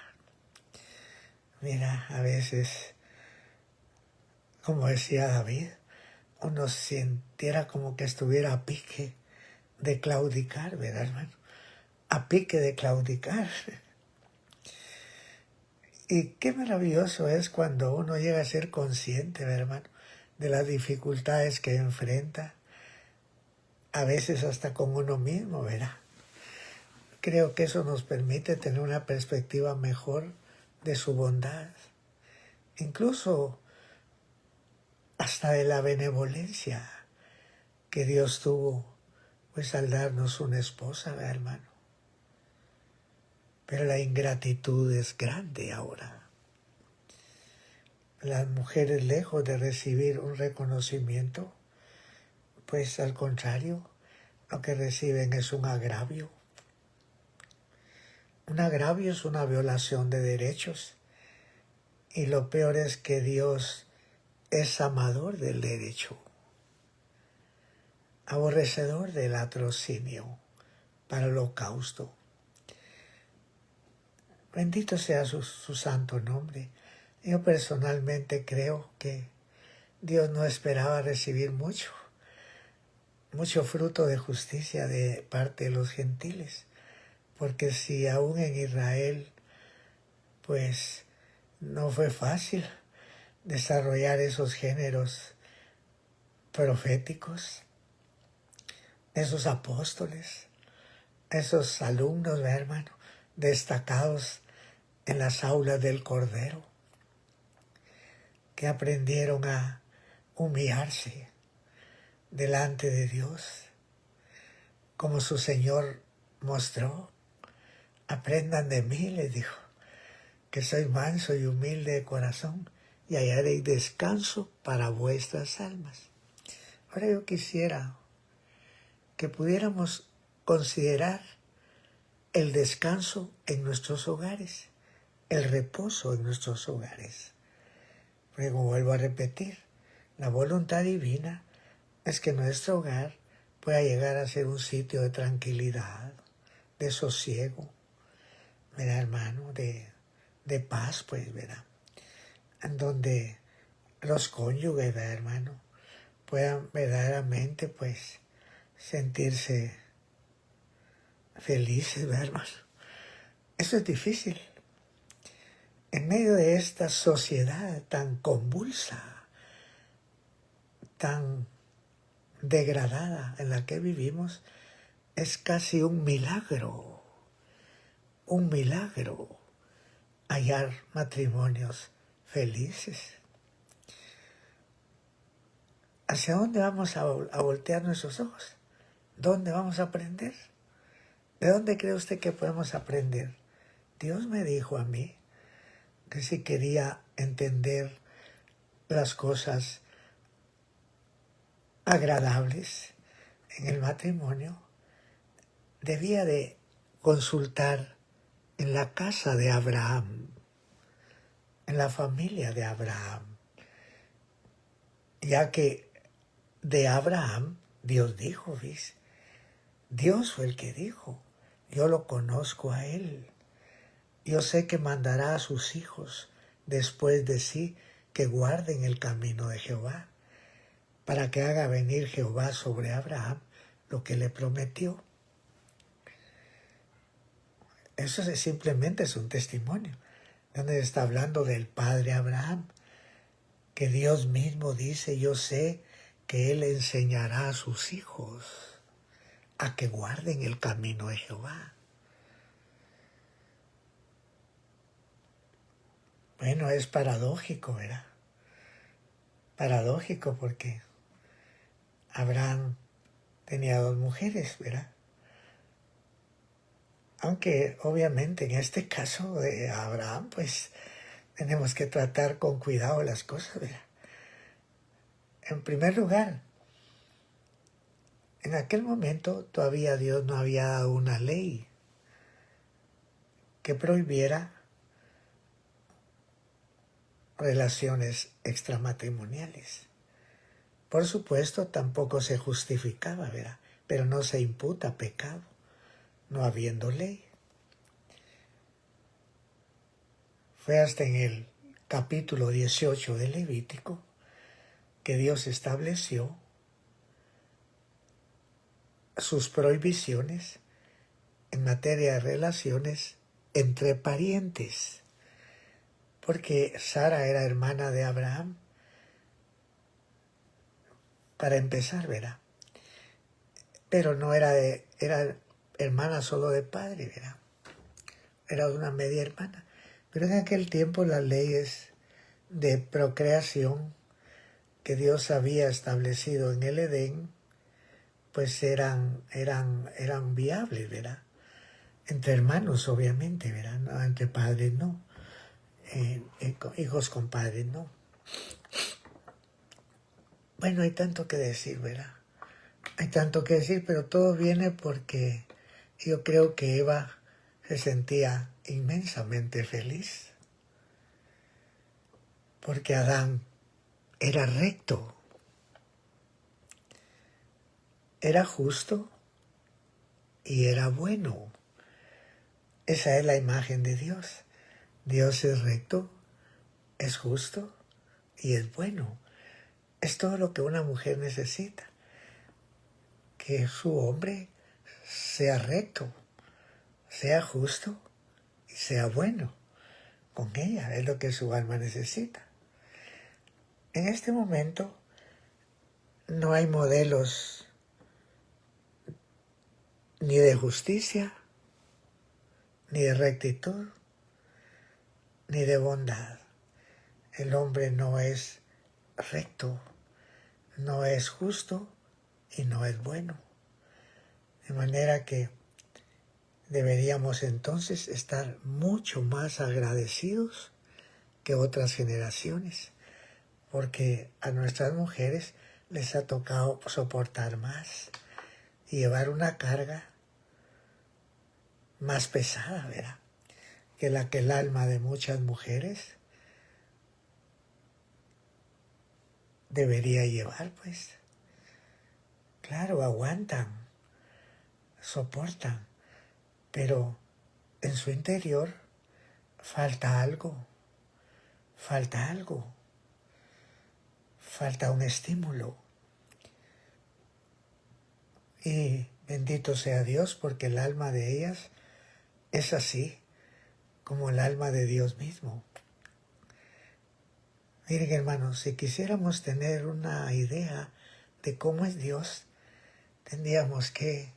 Mira, a veces, como decía David, uno sintiera como que estuviera a pique de claudicar, ¿verdad, hermano? A pique de claudicar. Y qué maravilloso es cuando uno llega a ser consciente, ¿verdad, hermano?, de las dificultades que enfrenta, a veces hasta con uno mismo, ¿verdad? Creo que eso nos permite tener una perspectiva mejor de su bondad, incluso hasta de la benevolencia que Dios tuvo, pues al darnos una esposa, ¿verdad, hermano? Pero la ingratitud es grande ahora. Las mujeres, lejos de recibir un reconocimiento, pues al contrario, lo que reciben es un agravio. Un agravio es una violación de derechos. Y lo peor es que Dios es amador del derecho, aborrecedor del latrocinio para el holocausto. Bendito sea su santo nombre. Yo personalmente creo que Dios no esperaba recibir mucho fruto de justicia de parte de los gentiles, porque si aún en Israel, pues no fue fácil desarrollar esos géneros proféticos, esos apóstoles, esos alumnos, hermano, destacados en las aulas del Cordero, que aprendieron a humillarse delante de Dios, como su Señor mostró. Aprendan de mí, les dijo, que soy manso y humilde de corazón, y hallaréis descanso para vuestras almas. Ahora yo quisiera que pudiéramos considerar el descanso en nuestros hogares, el reposo en nuestros hogares. Porque como vuelvo a repetir, la voluntad divina es que nuestro hogar pueda llegar a ser un sitio de tranquilidad, de sosiego, ¿verdad, hermano? De paz, pues, ¿verdad? En donde los cónyuges, ¿verdad, hermano? Puedan verdaderamente, pues, sentirse felices, ¿verdad, hermano? Eso es difícil. En medio de esta sociedad tan convulsa, tan degradada en la que vivimos, es casi un milagro hallar matrimonios felices. ¿Hacia dónde vamos a voltear nuestros ojos? ¿Dónde vamos a aprender? ¿De dónde cree usted que podemos aprender? Dios me dijo a mí que si quería entender las cosas agradables en el matrimonio, debía de consultar en la casa de Abraham, en la familia de Abraham, ya que de Abraham Dios dijo, ¿ves? Dios fue el que dijo, yo lo conozco a él, yo sé que mandará a sus hijos después de sí que guarden el camino de Jehová, para que haga venir Jehová sobre Abraham lo que le prometió. Eso simplemente es un testimonio, donde está hablando del padre Abraham, que Dios mismo dice, yo sé que él enseñará a sus hijos a que guarden el camino de Jehová. Bueno, es paradójico, ¿verdad? Paradójico porque Abraham tenía 2 mujeres, ¿verdad? Aunque obviamente en este caso de Abraham, pues tenemos que tratar con cuidado las cosas, ¿verdad? En primer lugar, en aquel momento todavía Dios no había dado una ley que prohibiera relaciones extramatrimoniales. Por supuesto, tampoco se justificaba, ¿verdad? Pero no se imputa pecado, no habiendo ley. Fue hasta en el capítulo 18 de Levítico que Dios estableció sus prohibiciones en materia de relaciones entre parientes, porque Sara era hermana de Abraham, para empezar, ¿verdad? Pero no era era hermana solo de padre, ¿verdad? Era una media hermana. Pero en aquel tiempo las leyes de procreación que Dios había establecido en el Edén, pues eran viables, ¿verdad? Entre hermanos, obviamente, ¿verdad? No, entre padres no. Hijos con padres no. Bueno, hay tanto que decir, ¿verdad? Hay tanto que decir, pero todo viene porque yo creo que Eva se sentía inmensamente feliz. Porque Adán era recto, era justo y era bueno. Esa es la imagen de Dios. Dios es recto, es justo y es bueno. Es todo lo que una mujer necesita. Que su hombre sea recto, sea justo y sea bueno con ella. Es lo que su alma necesita. En este momento, no hay modelos ni de justicia, ni de rectitud, ni de bondad. El hombre no es recto, no es justo y no es bueno. De manera que deberíamos entonces estar mucho más agradecidos que otras generaciones, porque a nuestras mujeres les ha tocado soportar más y llevar una carga más pesada, ¿verdad? Que el alma de muchas mujeres debería llevar, pues. Claro, aguantan, soportan, pero en su interior falta algo, falta algo, falta un estímulo. Y bendito sea Dios, porque el alma de ellas es así como el alma de Dios mismo. Miren, hermanos, si quisiéramos tener una idea de cómo es Dios, tendríamos que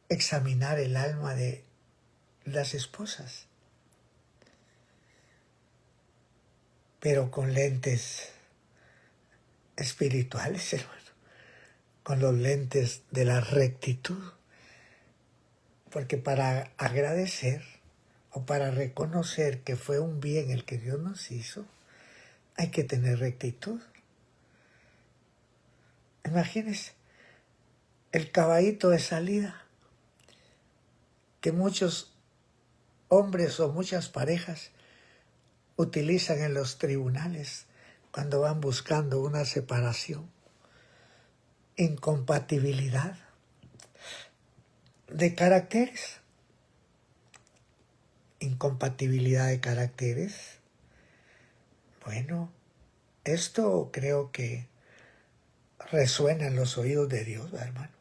examinar el alma de las esposas, pero con lentes espirituales, hermano, con los lentes de la rectitud, porque para agradecer o para reconocer que fue un bien el que Dios nos hizo, hay que tener rectitud. Imagínense el caballito de salida que muchos hombres o muchas parejas utilizan en los tribunales cuando van buscando una separación. Incompatibilidad de caracteres. Incompatibilidad de caracteres. Bueno, esto creo que resuena en los oídos de Dios, hermano.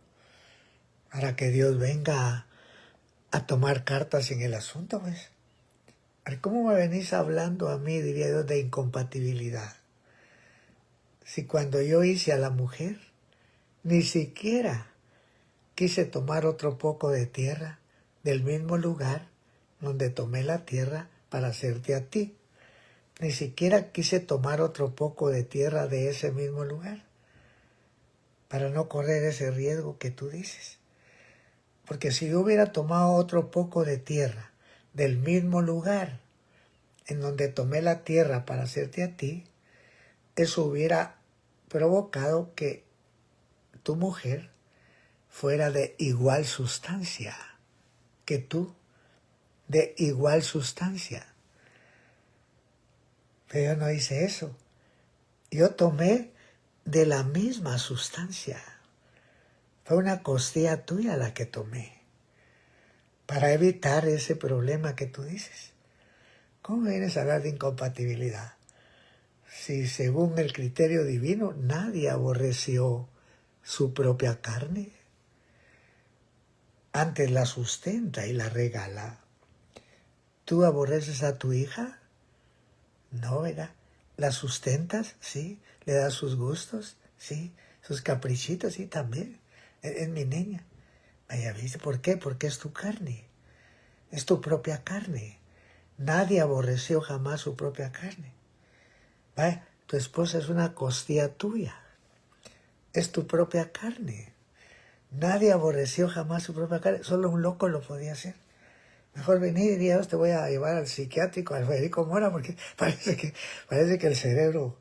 Para que Dios venga a tomar cartas en el asunto, pues. ¿Cómo me venís hablando a mí, diría Dios, de incompatibilidad? Si cuando yo hice a la mujer, ni siquiera quise tomar otro poco de tierra del mismo lugar donde tomé la tierra para hacerte a ti. Ni siquiera quise tomar otro poco de tierra de ese mismo lugar para no correr ese riesgo que tú dices. Porque si yo hubiera tomado otro poco de tierra del mismo lugar en donde tomé la tierra para hacerte a ti, eso hubiera provocado que tu mujer fuera de igual sustancia que tú, de igual sustancia. Pero yo no hice eso. Yo tomé de la misma sustancia. Fue una costilla tuya la que tomé para evitar ese problema que tú dices. ¿Cómo vienes a hablar de incompatibilidad? Si según el criterio divino nadie aborreció su propia carne, antes la sustenta y la regala. ¿Tú aborreces a tu hija? No, ¿verdad? ¿La sustentas? Sí. ¿Le das sus gustos? Sí. ¿Sus caprichitos? Sí, también. Es mi niña. Vaya, ¿viste? ¿Por qué? Porque es tu carne. Es tu propia carne. Nadie aborreció jamás su propia carne. Vaya, tu esposa es una costilla tuya. Es tu propia carne. Nadie aborreció jamás su propia carne. Solo un loco lo podía hacer. Mejor venir y Dios, te voy a llevar al psiquiátrico, al Federico Mora, porque parece que el cerebro,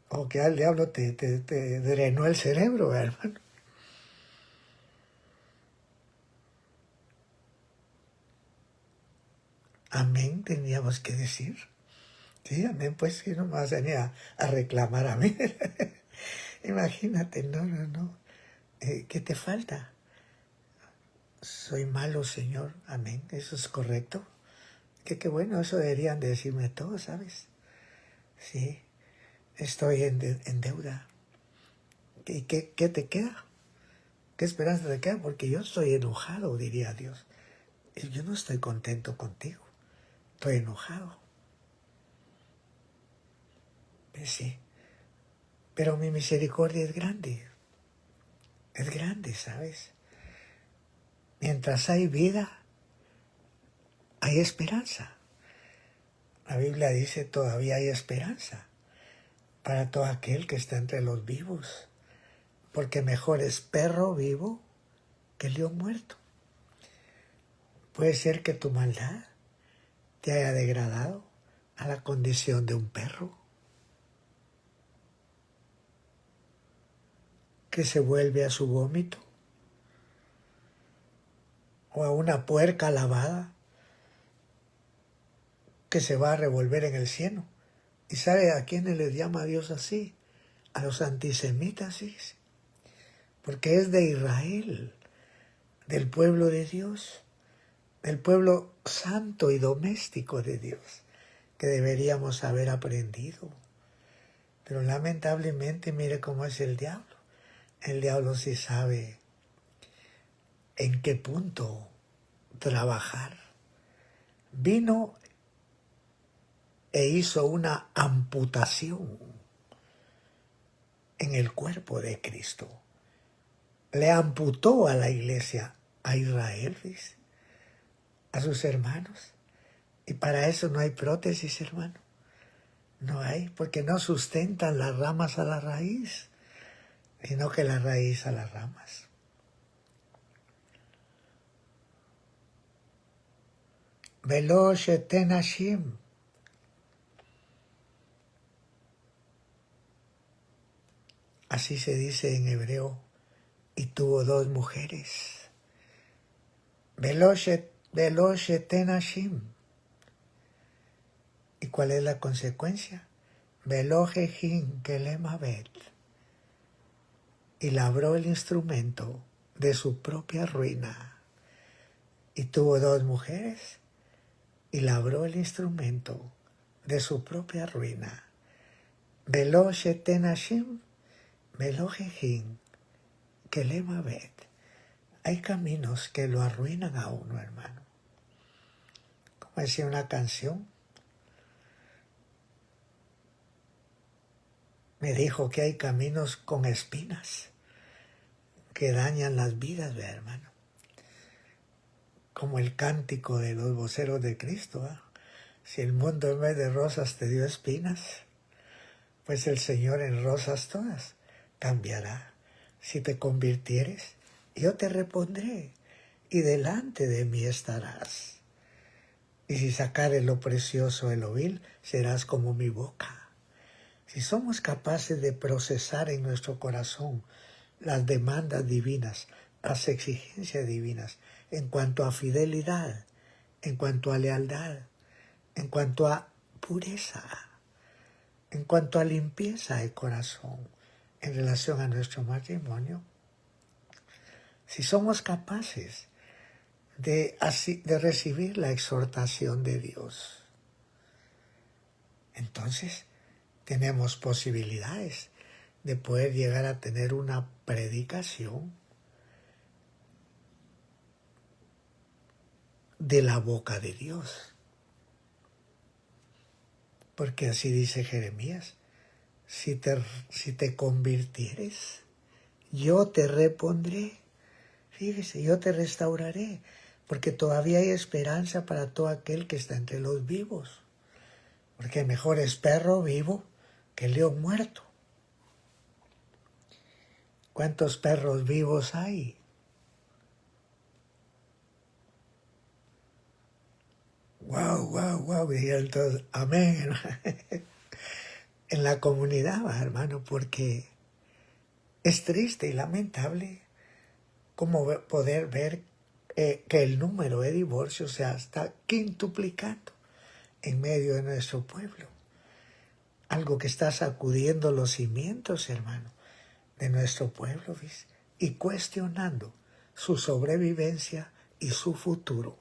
o que al diablo te drenó el cerebro, hermano. Amén, teníamos que decir. Sí, amén, pues que no me vas a venir a reclamar a mí. Imagínate, no. ¿Qué te falta? Soy malo, Señor. Amén, eso es correcto. Qué bueno, eso deberían de decirme todos, ¿sabes? Sí, estoy en deuda. ¿Y qué te queda? ¿Qué esperanza te queda? Porque yo estoy enojado, diría Dios. Yo no estoy contento contigo. Estoy enojado. Sí. Pero mi misericordia es grande, ¿sabes? Mientras hay vida, hay esperanza. La Biblia dice todavía hay esperanza para todo aquel que está entre los vivos, porque mejor es perro vivo que león muerto. Puede ser que tu maldad te haya degradado a la condición de un perro que se vuelve a su vómito, o a una puerca lavada que se va a revolver en el cieno. ¿Y sabe a quiénes les llama Dios así? A los antisemitas, sí, porque es de Israel, del pueblo de Dios, del pueblo santo y doméstico de Dios, que deberíamos haber aprendido. Pero lamentablemente, mire cómo es el diablo. El diablo sí sabe en qué punto trabajar. Vino e hizo una amputación en el cuerpo de Cristo. Le amputó a la iglesia, a Israel, ¿ves?, a sus hermanos. Y para eso no hay prótesis, hermano. No hay, porque no sustentan las ramas a la raíz, sino que la raíz a las ramas. Velo sheten Hashim. Así se dice en hebreo, y tuvo 2 mujeres. Velo sheten Hashim. ¿Y cuál es la consecuencia? Velo jejin kelemabet. Y labró el instrumento de su propia ruina. Y tuvo 2 mujeres, y labró el instrumento de su propia ruina. Velo sheten Hashim, velo jejin kelemabet. Hay caminos que lo arruinan a uno, hermano. Como decía una canción, me dijo que hay caminos con espinas que dañan las vidas, hermano. Como el cántico de los voceros de Cristo, ¿eh? Si el mundo en vez de rosas te dio espinas, pues el Señor en rosas todas cambiará. Si te convirtieres, yo te repondré, y delante de mí estarás. Y si sacares lo precioso de lo vil, serás como mi boca. Si somos capaces de procesar en nuestro corazón las demandas divinas, las exigencias divinas, en cuanto a fidelidad, en cuanto a lealtad, en cuanto a pureza, en cuanto a limpieza de corazón en relación a nuestro matrimonio, si somos capaces de recibir la exhortación de Dios, entonces tenemos posibilidades de poder llegar a tener una predicación de la boca de Dios. Porque así dice Jeremías, si te convirtieres, yo te repondré. Fíjese, yo te restauraré, porque todavía hay esperanza para todo aquel que está entre los vivos. Porque mejor es perro vivo que león muerto. ¿Cuántos perros vivos hay? Wow, y entonces, amén. En la comunidad, hermano, porque es triste y lamentable como poder ver que el número de divorcios se está quintuplicando en medio de nuestro pueblo. Algo que está sacudiendo los cimientos, hermano, de nuestro pueblo, ¿ves?, y cuestionando su sobrevivencia y su futuro.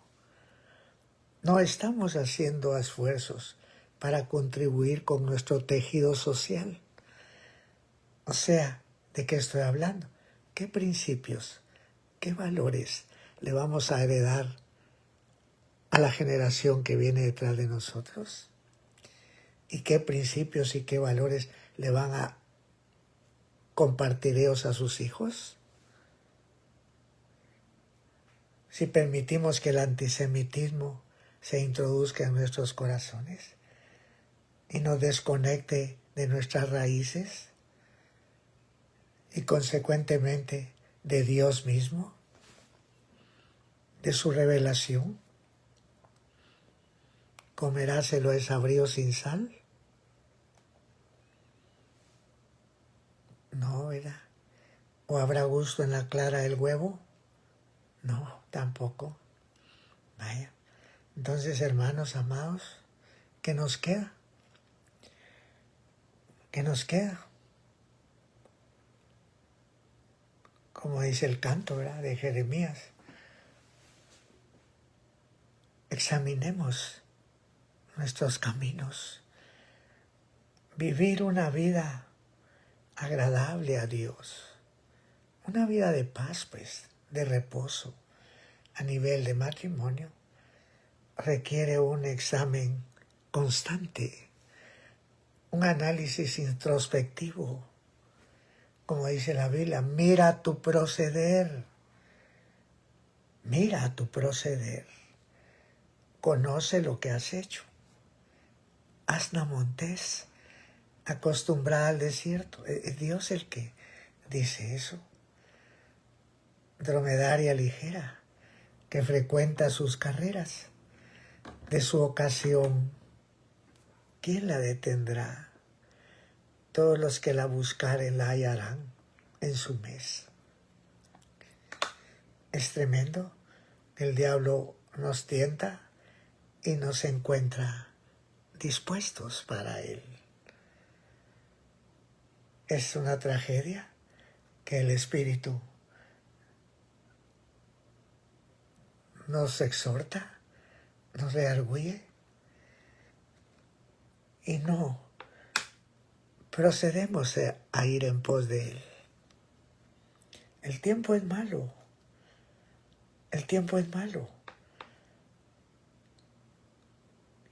No estamos haciendo esfuerzos para contribuir con nuestro tejido social. O sea, ¿de qué estoy hablando? ¿Qué principios, qué valores le vamos a heredar a la generación que viene detrás de nosotros? ¿Y qué principios y qué valores le van a compartiréis a sus hijos? Si permitimos que el antisemitismo se introduzca en nuestros corazones y nos desconecte de nuestras raíces y consecuentemente de Dios mismo, de su revelación, ¿comerárselo es abrío sin sal? No, ¿verdad? ¿O habrá gusto en la clara del huevo? No, tampoco. Vaya. Entonces, hermanos amados, ¿qué nos queda? ¿Qué nos queda? Como dice el canto, ¿verdad?, de Jeremías. Examinemos nuestros caminos. Vivir una vida agradable a Dios. Una vida de paz, pues, de reposo, a nivel de matrimonio, requiere un examen constante, un análisis introspectivo. Como dice la Biblia, mira tu proceder, conoce lo que has hecho. Asna Montés, acostumbrada al desierto, es Dios el que dice eso. Dromedaria ligera, que frecuenta sus carreras, de su ocasión, ¿quién la detendrá? Todos los que la buscaren la hallarán en su mes. Es tremendo. El diablo nos tienta y nos encuentra dispuestos para él. Es una tragedia que el Espíritu nos exhorta, nos redarguye y no procedemos a ir en pos de él. El tiempo es malo. El tiempo es malo.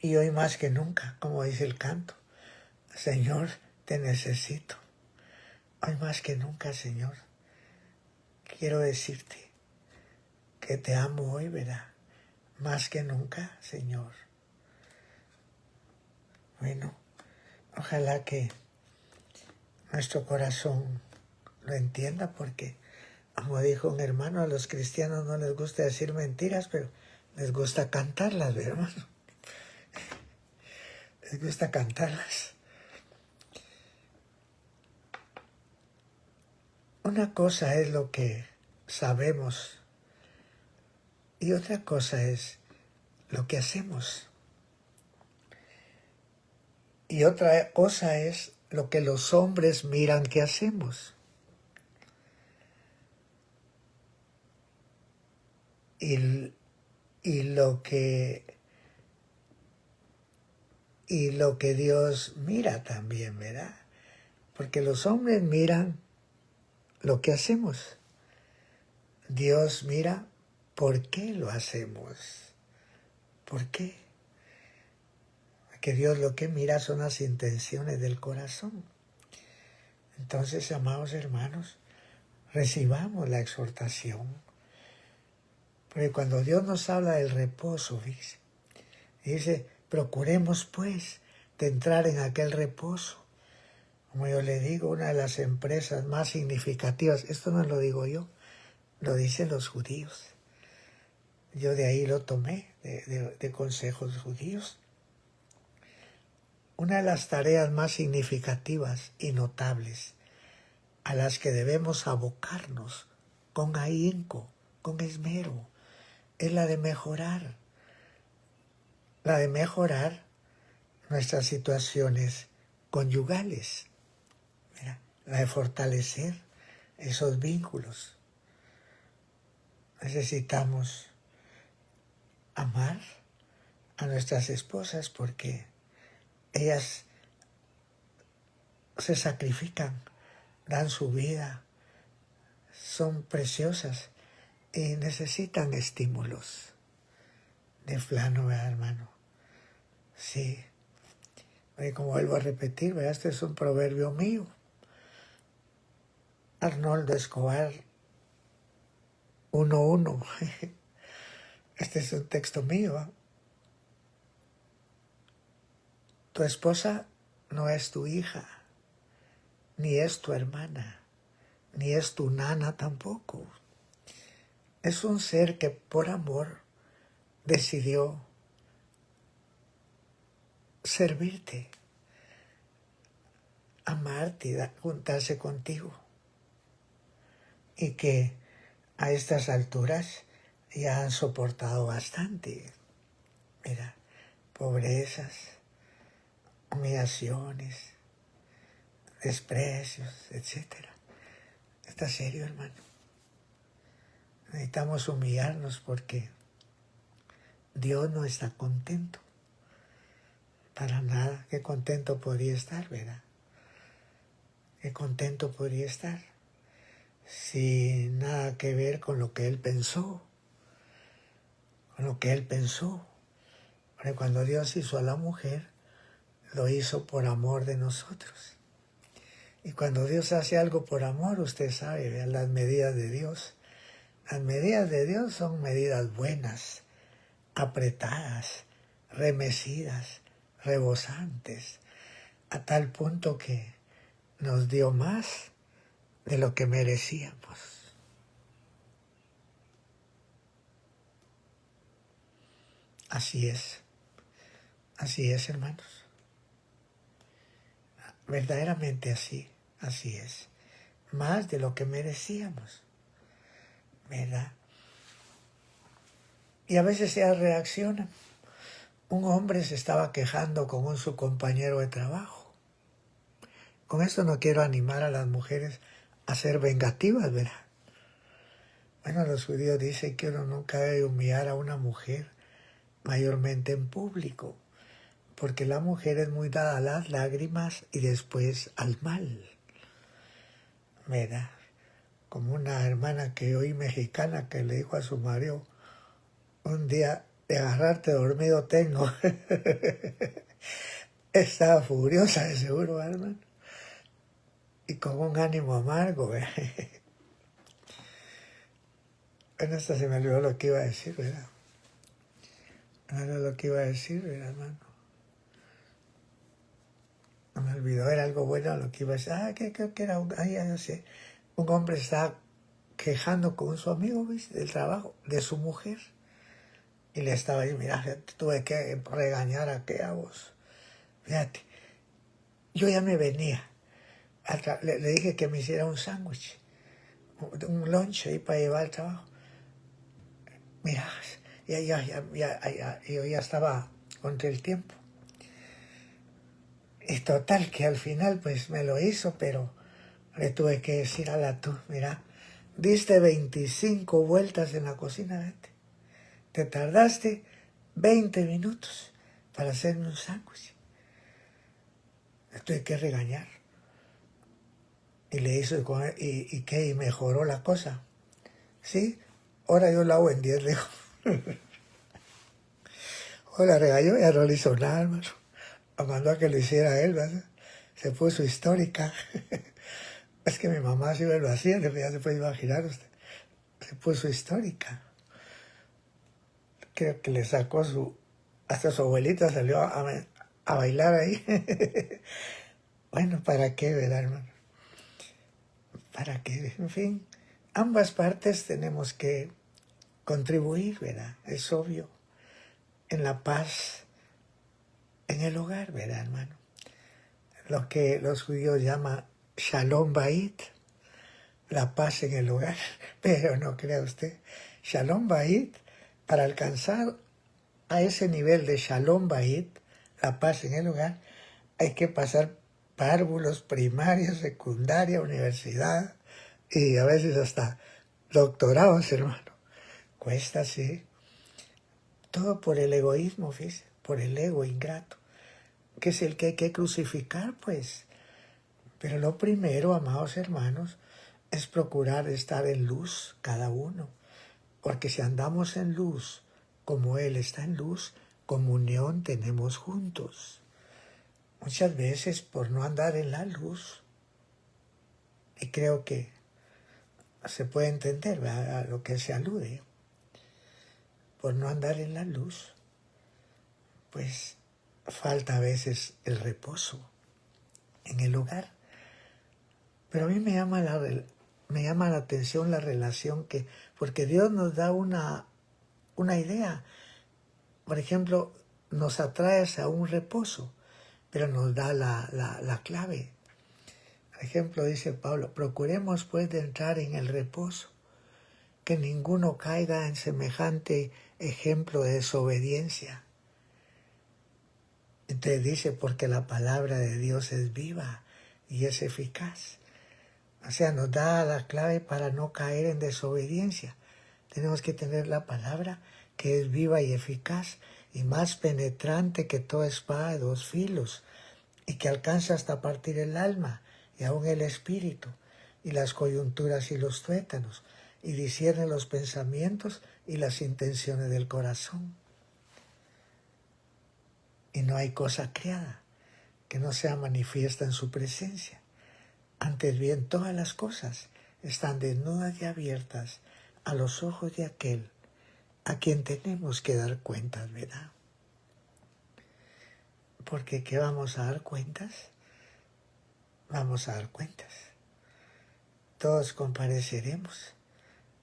Y hoy más que nunca, como dice el canto, Señor, te necesito. Hoy más que nunca, Señor, quiero decirte que te amo hoy, ¿verdad? Más que nunca, Señor. Bueno, ojalá que nuestro corazón lo entienda, porque, como dijo un hermano, a los cristianos no les gusta decir mentiras, pero les gusta cantarlas, ¿verdad, hermano? Les gusta cantarlas. Una cosa es lo que sabemos y otra cosa es lo que hacemos. Y otra cosa es lo que los hombres miran que hacemos. Y lo que Dios mira también, ¿verdad? Porque los hombres miran lo que hacemos. Dios mira por qué lo hacemos. ¿Por qué? Porque Dios lo que mira son las intenciones del corazón. Entonces, amados hermanos, recibamos la exhortación. Porque cuando Dios nos habla del reposo, dice, procuremos pues de entrar en aquel reposo. Como yo le digo, una de las empresas más significativas, esto no lo digo yo, lo dicen los judíos. Yo de ahí lo tomé, de consejos judíos. Una de las tareas más significativas y notables a las que debemos abocarnos con ahínco, con esmero, es la de mejorar nuestras situaciones conyugales, ¿verdad? La de fortalecer esos vínculos. Necesitamos amar a nuestras esposas porque ellas se sacrifican, dan su vida, son preciosas y necesitan estímulos. De plano, ¿verdad, hermano? Sí. Como vuelvo a repetir, ¿verdad? Este es un proverbio mío. Arnoldo Escobar 1:1. Este es un texto mío. Tu esposa no es tu hija, ni es tu hermana, ni es tu nana tampoco. Es un ser que por amor decidió servirte, amarte y juntarse contigo. Y que a estas alturas ya han soportado bastante. Mira, pobrezas, humillaciones, desprecios, etc. Está serio, hermano. Necesitamos humillarnos porque Dios no está contento. Para nada. Qué contento podría estar, ¿verdad? Qué contento podría estar. Sin nada que ver con lo que Él pensó. Con lo que Él pensó. Porque cuando Dios hizo a la mujer, lo hizo por amor de nosotros. Y cuando Dios hace algo por amor, usted sabe, vean las medidas de Dios. Las medidas de Dios son medidas buenas, apretadas, remecidas, rebosantes, a tal punto que nos dio más de lo que merecíamos. Así es, hermanos. Verdaderamente así es. Más de lo que merecíamos, ¿verdad? Y a veces se reacciona. Un hombre se estaba quejando con su compañero de trabajo. Con esto no quiero animar a las mujeres a ser vengativas, ¿verdad? Bueno, los judíos dicen que uno nunca debe humillar a una mujer, mayormente en público, porque la mujer es muy dada a las lágrimas y después al mal, ¿verdad? Como una hermana que oí mexicana que le dijo a su marido, un día de agarrarte dormido tengo. Estaba furiosa de seguro, hermano, y con un ánimo amargo. Bueno, hasta se me olvidó lo que iba a decir, ¿verdad? No era lo que iba a decir, ¿verdad, hermano? No me olvidó, era algo bueno lo que iba a decir. Creo que era ya no sé. Un hombre estaba quejando con su amigo, ¿viste? Del trabajo, de su mujer. Y le estaba diciendo, mira, tuve que regañar a aquella voz. Fíjate, yo ya me venía. Le dije que me hiciera un sándwich, un lunch ahí para llevar al trabajo. Mira, yo ya estaba contra el tiempo. Y total, que al final pues me lo hizo, pero le tuve que decir a la tú, mira, diste 25 vueltas en la cocina, vete. Te tardaste 20 minutos para hacerme un sándwich. Le tuve que regañar. Y le hizo, ¿y qué? Y mejoró la cosa. ¿Sí? Ahora yo la hago en 10, le dijo. O la regañó y ya no le hizo nada, hermano. Lo mandó a que lo hiciera él, ¿verdad? Se puso histórica. Es que mi mamá sí me lo hacía, ya se puede imaginar usted. Se puso histórica. Creo que le sacó hasta su abuelita salió a bailar ahí. Bueno, ¿para qué, verdad, hermano? ¿Para qué? En fin, ambas partes tenemos que contribuir, ¿verdad? Es obvio. En la paz, en el hogar, ¿verdad, hermano? Lo que los judíos llaman Shalom Bait, la paz en el hogar. Pero no crea usted, Shalom Bait, para alcanzar a ese nivel de Shalom Bait, la paz en el hogar, hay que pasar párvulos, primaria, secundaria, universidad y a veces hasta doctorados, hermano. Cuesta, sí. Todo por el egoísmo, fíjese, por el ego ingrato, que es el que hay que crucificar, pues. Pero lo primero, amados hermanos, es procurar estar en luz cada uno. Porque si andamos en luz, como Él está en luz, comunión tenemos juntos. Muchas veces por no andar en la luz, y creo que se puede entender, ¿verdad?, a lo que se alude. Por no andar en la luz, pues falta a veces el reposo en el hogar. Pero a mí me llama la atención la relación porque Dios nos da una idea. Por ejemplo, nos atrae hacia un reposo, pero nos da la clave. Por ejemplo, dice Pablo, procuremos pues de entrar en el reposo, que ninguno caiga en semejante ejemplo de desobediencia. Entonces dice, porque la palabra de Dios es viva y es eficaz. O sea, nos da la clave para no caer en desobediencia. Tenemos que tener la palabra que es viva y eficaz y más penetrante que toda espada de dos filos y que alcanza hasta partir el alma y aún el espíritu y las coyunturas y los tuétanos y discierne los pensamientos y las intenciones del corazón. Y no hay cosa creada que no sea manifiesta en su presencia. Antes bien, todas las cosas están desnudas y abiertas a los ojos de aquel a quien tenemos que dar cuentas, ¿verdad? Porque ¿qué vamos a dar cuentas? Vamos a dar cuentas. Todos compareceremos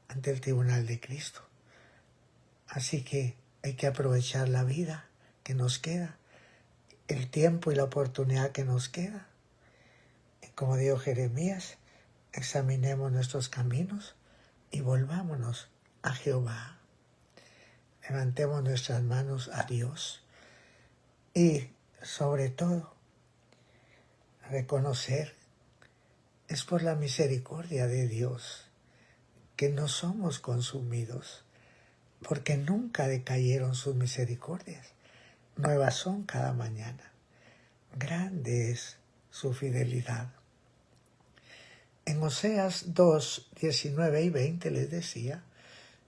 ante el tribunal de Cristo. Así que hay que aprovechar la vida que nos queda, el tiempo y la oportunidad que nos queda. Y como dijo Jeremías, examinemos nuestros caminos y volvámonos a Jehová. Levantemos nuestras manos a Dios y, sobre todo, reconocer es por la misericordia de Dios que no somos consumidos, porque nunca decayeron sus misericordias. Nuevas son cada mañana. Grande es su fidelidad. En Oseas 2, 19 y 20 les decía,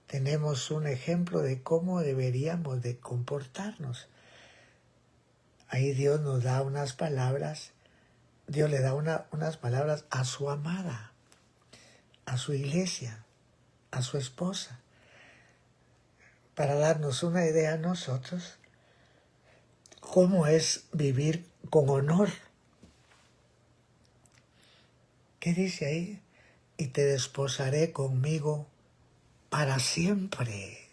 tenemos un ejemplo de cómo deberíamos de comportarnos. Ahí Dios nos da unas palabras, Dios le da unas palabras a su amada, a su iglesia, a su esposa, para darnos una idea a nosotros cómo es vivir con honor. ¿Qué dice ahí? Y te desposaré conmigo para siempre.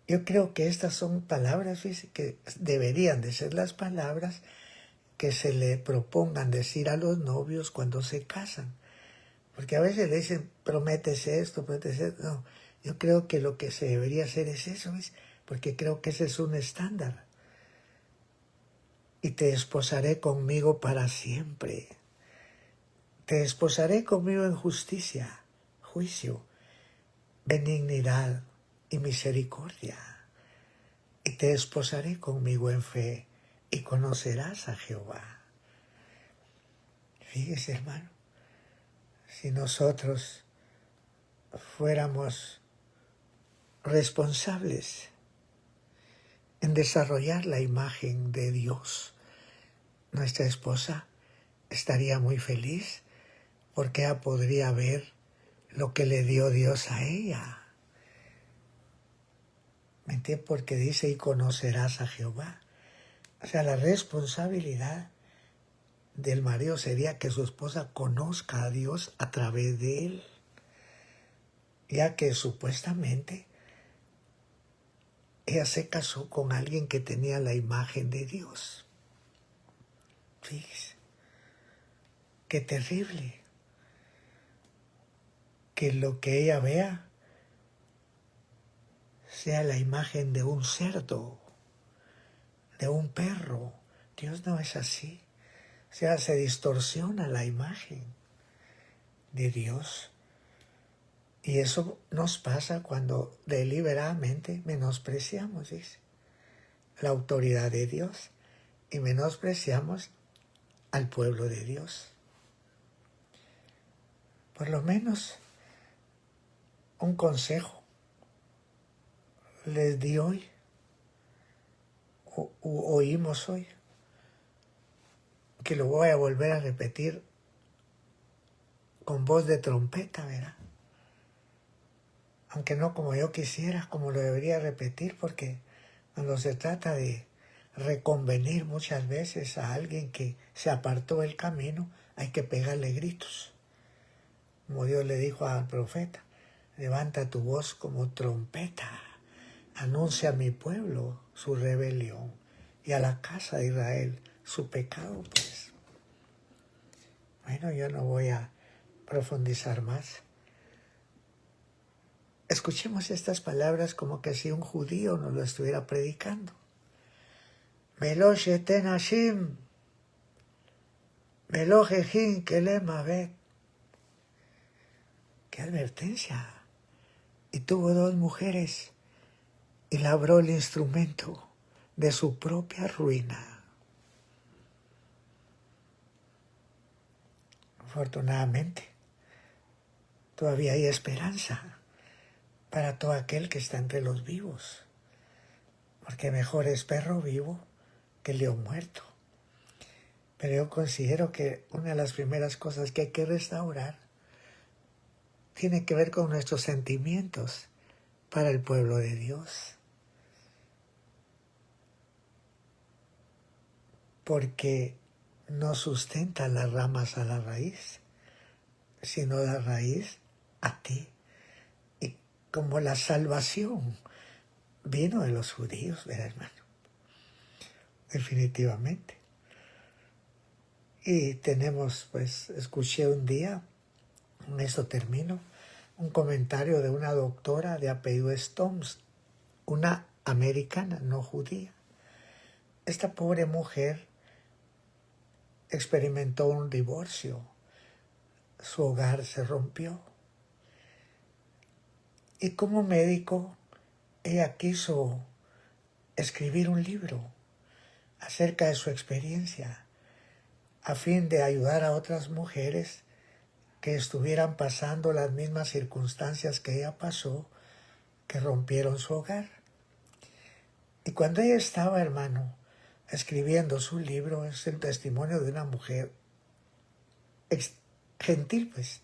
Yo creo que estas son palabras que deberían de ser las palabras que se le propongan decir a los novios cuando se casan. Porque a veces le dicen, prométese esto, prométese esto. No, yo creo que lo que se debería hacer es eso, ¿ves? Porque creo que ese es un estándar. Y te desposaré conmigo para siempre. Te desposaré conmigo en justicia, juicio, benignidad y misericordia. Y te desposaré conmigo en fe y conocerás a Jehová. Fíjese, hermano, si nosotros fuéramos responsables en desarrollar la imagen de Dios, nuestra esposa estaría muy feliz porque ella podría ver lo que le dio Dios a ella. ¿Me entiendes? Porque dice, y conocerás a Jehová. O sea, la responsabilidad del marido sería que su esposa conozca a Dios a través de él, ya que supuestamente ella se casó con alguien que tenía la imagen de Dios. Fíjese, qué terrible que lo que ella vea sea la imagen de un cerdo, de un perro. Dios no es así. O sea, se distorsiona la imagen de Dios. Y eso nos pasa cuando deliberadamente menospreciamos, dice, la autoridad de Dios y menospreciamos al pueblo de Dios. Por lo menos un consejo les di hoy, oímos hoy, que lo voy a volver a repetir con voz de trompeta, ¿verdad? Aunque no como yo quisiera, como lo debería repetir, porque cuando se trata de reconvenir muchas veces a alguien que se apartó del camino, hay que pegarle gritos. Como Dios le dijo al profeta, levanta tu voz como trompeta, anuncia a mi pueblo su rebelión y a la casa de Israel su pecado, pues. Bueno, yo no voy a profundizar más. Escuchemos estas palabras como que si un judío nos lo estuviera predicando. Melosh eten Hashim, Melosh ejin kelem abed. ¡Qué advertencia! Y tuvo 2 mujeres y labró el instrumento de su propia ruina. Afortunadamente, todavía hay esperanza para todo aquel que está entre los vivos, porque mejor es perro vivo que león muerto. Pero yo considero que una de las primeras cosas que hay que restaurar tiene que ver con nuestros sentimientos para el pueblo de Dios. Porque no sustenta las ramas a la raíz, sino la raíz a ti. Y como la salvación vino de los judíos, ¿verdad, hermano? Definitivamente. Y tenemos, pues, escuché un día, con esto termino, un comentario de una doctora de apellido Stones, una americana, no judía. Esta pobre mujer experimentó un divorcio, su hogar se rompió. Y como médico, ella quiso escribir un libro acerca de su experiencia, a fin de ayudar a otras mujeres que estuvieran pasando las mismas circunstancias que ella pasó, que rompieron su hogar. Y cuando ella estaba, hermano, escribiendo su libro, es el testimonio de una mujer gentil, pues.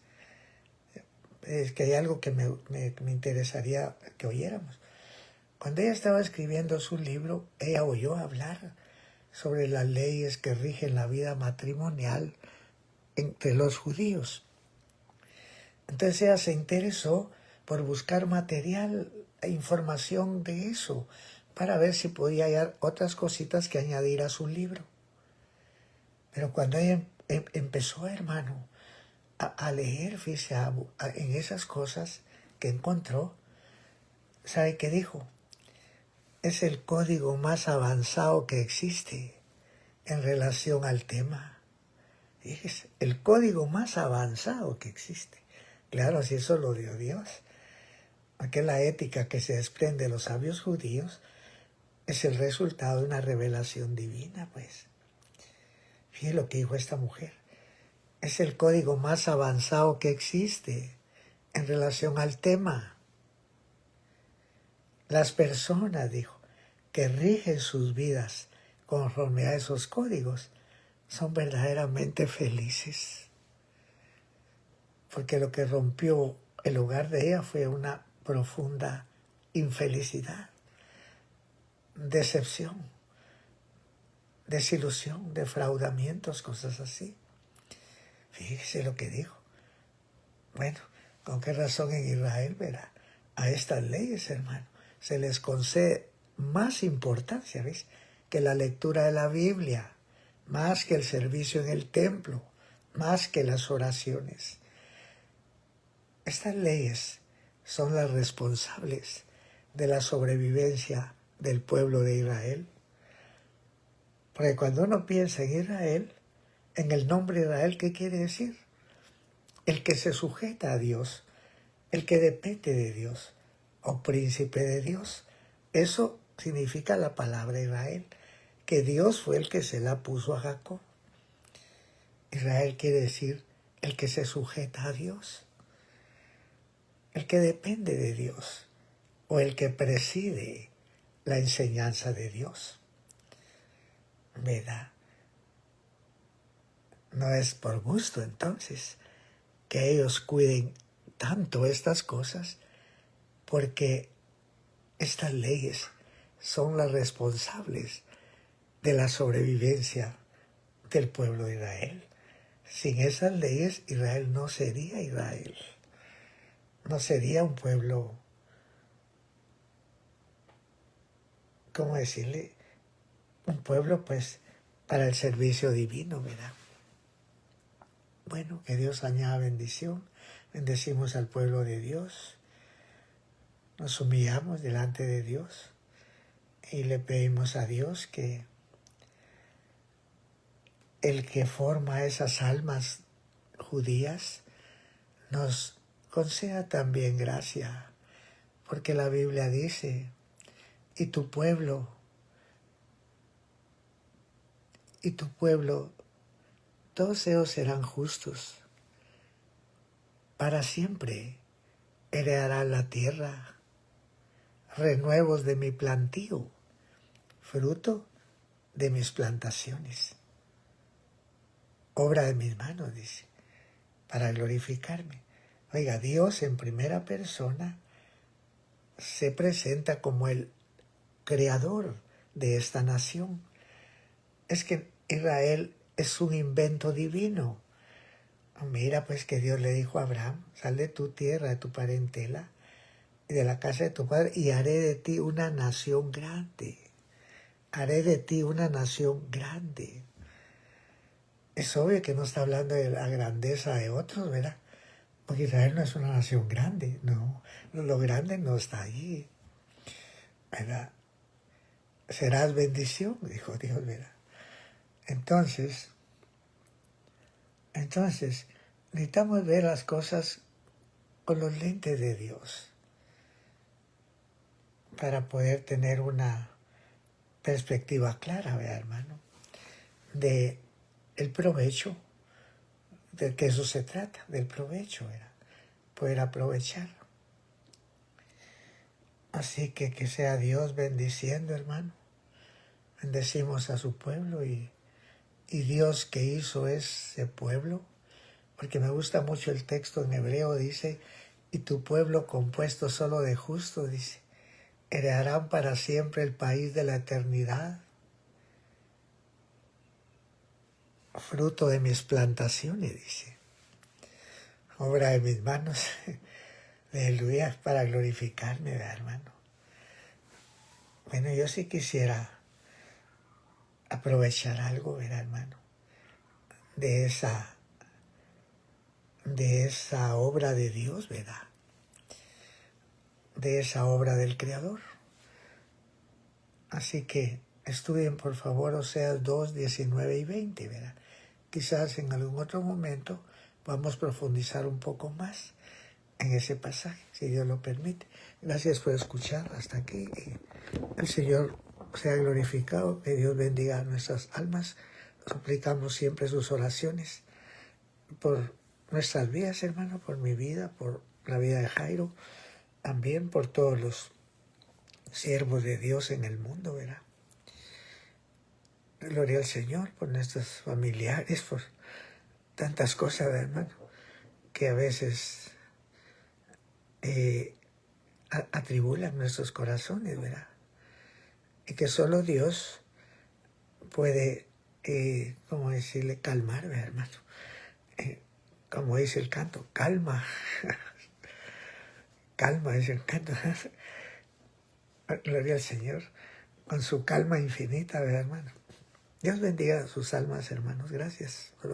Es que hay algo que me interesaría que oyéramos. Cuando ella estaba escribiendo su libro, ella oyó hablar sobre las leyes que rigen la vida matrimonial entre los judíos. Entonces ella se interesó por buscar material e información de eso, para ver si podía hallar otras cositas que añadir a su libro. Pero cuando ella empezó, hermano, a leer, fíjese, en esas cosas que encontró, ¿sabe qué dijo? Es el código más avanzado que existe en relación al tema. Fíjese, el código más avanzado que existe. Claro, si eso lo dio Dios. Porque la ética que se desprende de los sabios judíos es el resultado de una revelación divina, pues. Fíjese lo que dijo esta mujer. Es el código más avanzado que existe en relación al tema. Las personas, dijo, que rigen sus vidas conforme a esos códigos, son verdaderamente felices. Porque lo que rompió el hogar de ella fue una profunda infelicidad, decepción, desilusión, defraudamientos, cosas así. Fíjese lo que dijo. Bueno, ¿con qué razón en Israel, verá? A estas leyes, hermano, se les concede más importancia, ¿ves?, que la lectura de la Biblia, más que el servicio en el templo, más que las oraciones. Estas leyes son las responsables de la sobrevivencia del pueblo de Israel. Porque cuando uno piensa en Israel, en el nombre de Israel, ¿qué quiere decir? El que se sujeta a Dios, el que depende de Dios, o príncipe de Dios. Eso significa la palabra Israel, que Dios fue el que se la puso a Jacob. Israel quiere decir el que se sujeta a Dios, el que depende de Dios, o el que preside la enseñanza de Dios. ¿Verdad? No es por gusto, entonces, que ellos cuiden tanto estas cosas, porque estas leyes son las responsables de la sobrevivencia del pueblo de Israel. Sin esas leyes, Israel no sería Israel. No sería un pueblo, ¿cómo decirle? Un pueblo, pues, para el servicio divino, ¿verdad? Bueno, que Dios añada bendición. Bendecimos al pueblo de Dios. Nos humillamos delante de Dios y le pedimos a Dios que el que forma esas almas judías nos conceda también gracia, porque la Biblia dice, y tu pueblo, todos ellos serán justos, para siempre heredarán la tierra, renuevos de mi plantío, fruto de mis plantaciones, obra de mis manos, dice, para glorificarme. Oiga, Dios en primera persona se presenta como el creador de esta nación. Es que Israel es un invento divino. Mira pues que Dios le dijo a Abraham, sal de tu tierra, de tu parentela, y de la casa de tu padre, y haré de ti una nación grande. Haré de ti una nación grande. Es obvio que no está hablando de la grandeza de otros, ¿verdad? Porque Israel no es una nación grande, no. Lo grande no está allí, ¿verdad? Serás bendición, dijo Dios, ¿verdad? Entonces, necesitamos ver las cosas con los lentes de Dios para poder tener una perspectiva clara, ¿verdad, hermano? De el provecho, de que eso se trata, del provecho, ¿verdad? Poder aprovechar. Así que sea Dios bendiciendo, hermano. Bendecimos a su pueblo y Dios que hizo ese pueblo, porque me gusta mucho el texto en hebreo, dice, y tu pueblo compuesto solo de justos, dice, heredarán para siempre el país de la eternidad, fruto de mis plantaciones, dice, obra de mis manos, aleluya, para glorificarme, ¿verdad, hermano? Bueno, yo sí quisiera aprovechar algo, ¿verdad, hermano? De esa obra de Dios, ¿verdad? De esa obra del Creador. Así que estudien por favor Oseas 2, 19 y 20, ¿verdad? Quizás en algún otro momento vamos a profundizar un poco más en ese pasaje, si Dios lo permite. Gracias por escuchar hasta aquí. El Señor sea glorificado, que Dios bendiga a nuestras almas. Suplicamos siempre sus oraciones por nuestras vidas, hermano, por mi vida, por la vida de Jairo, también por todos los siervos de Dios en el mundo, ¿verdad? Gloria al Señor por nuestros familiares, por tantas cosas, hermano, que a veces atribulan nuestros corazones, ¿verdad? Y que solo Dios puede, ¿cómo decirle? Calmar, ¿verdad, hermano? Como dice el canto, calma. Calma es el canto. Gloria al Señor, con su calma infinita, ¿verdad, hermano? Dios bendiga sus almas, hermanos. Gracias por hoy.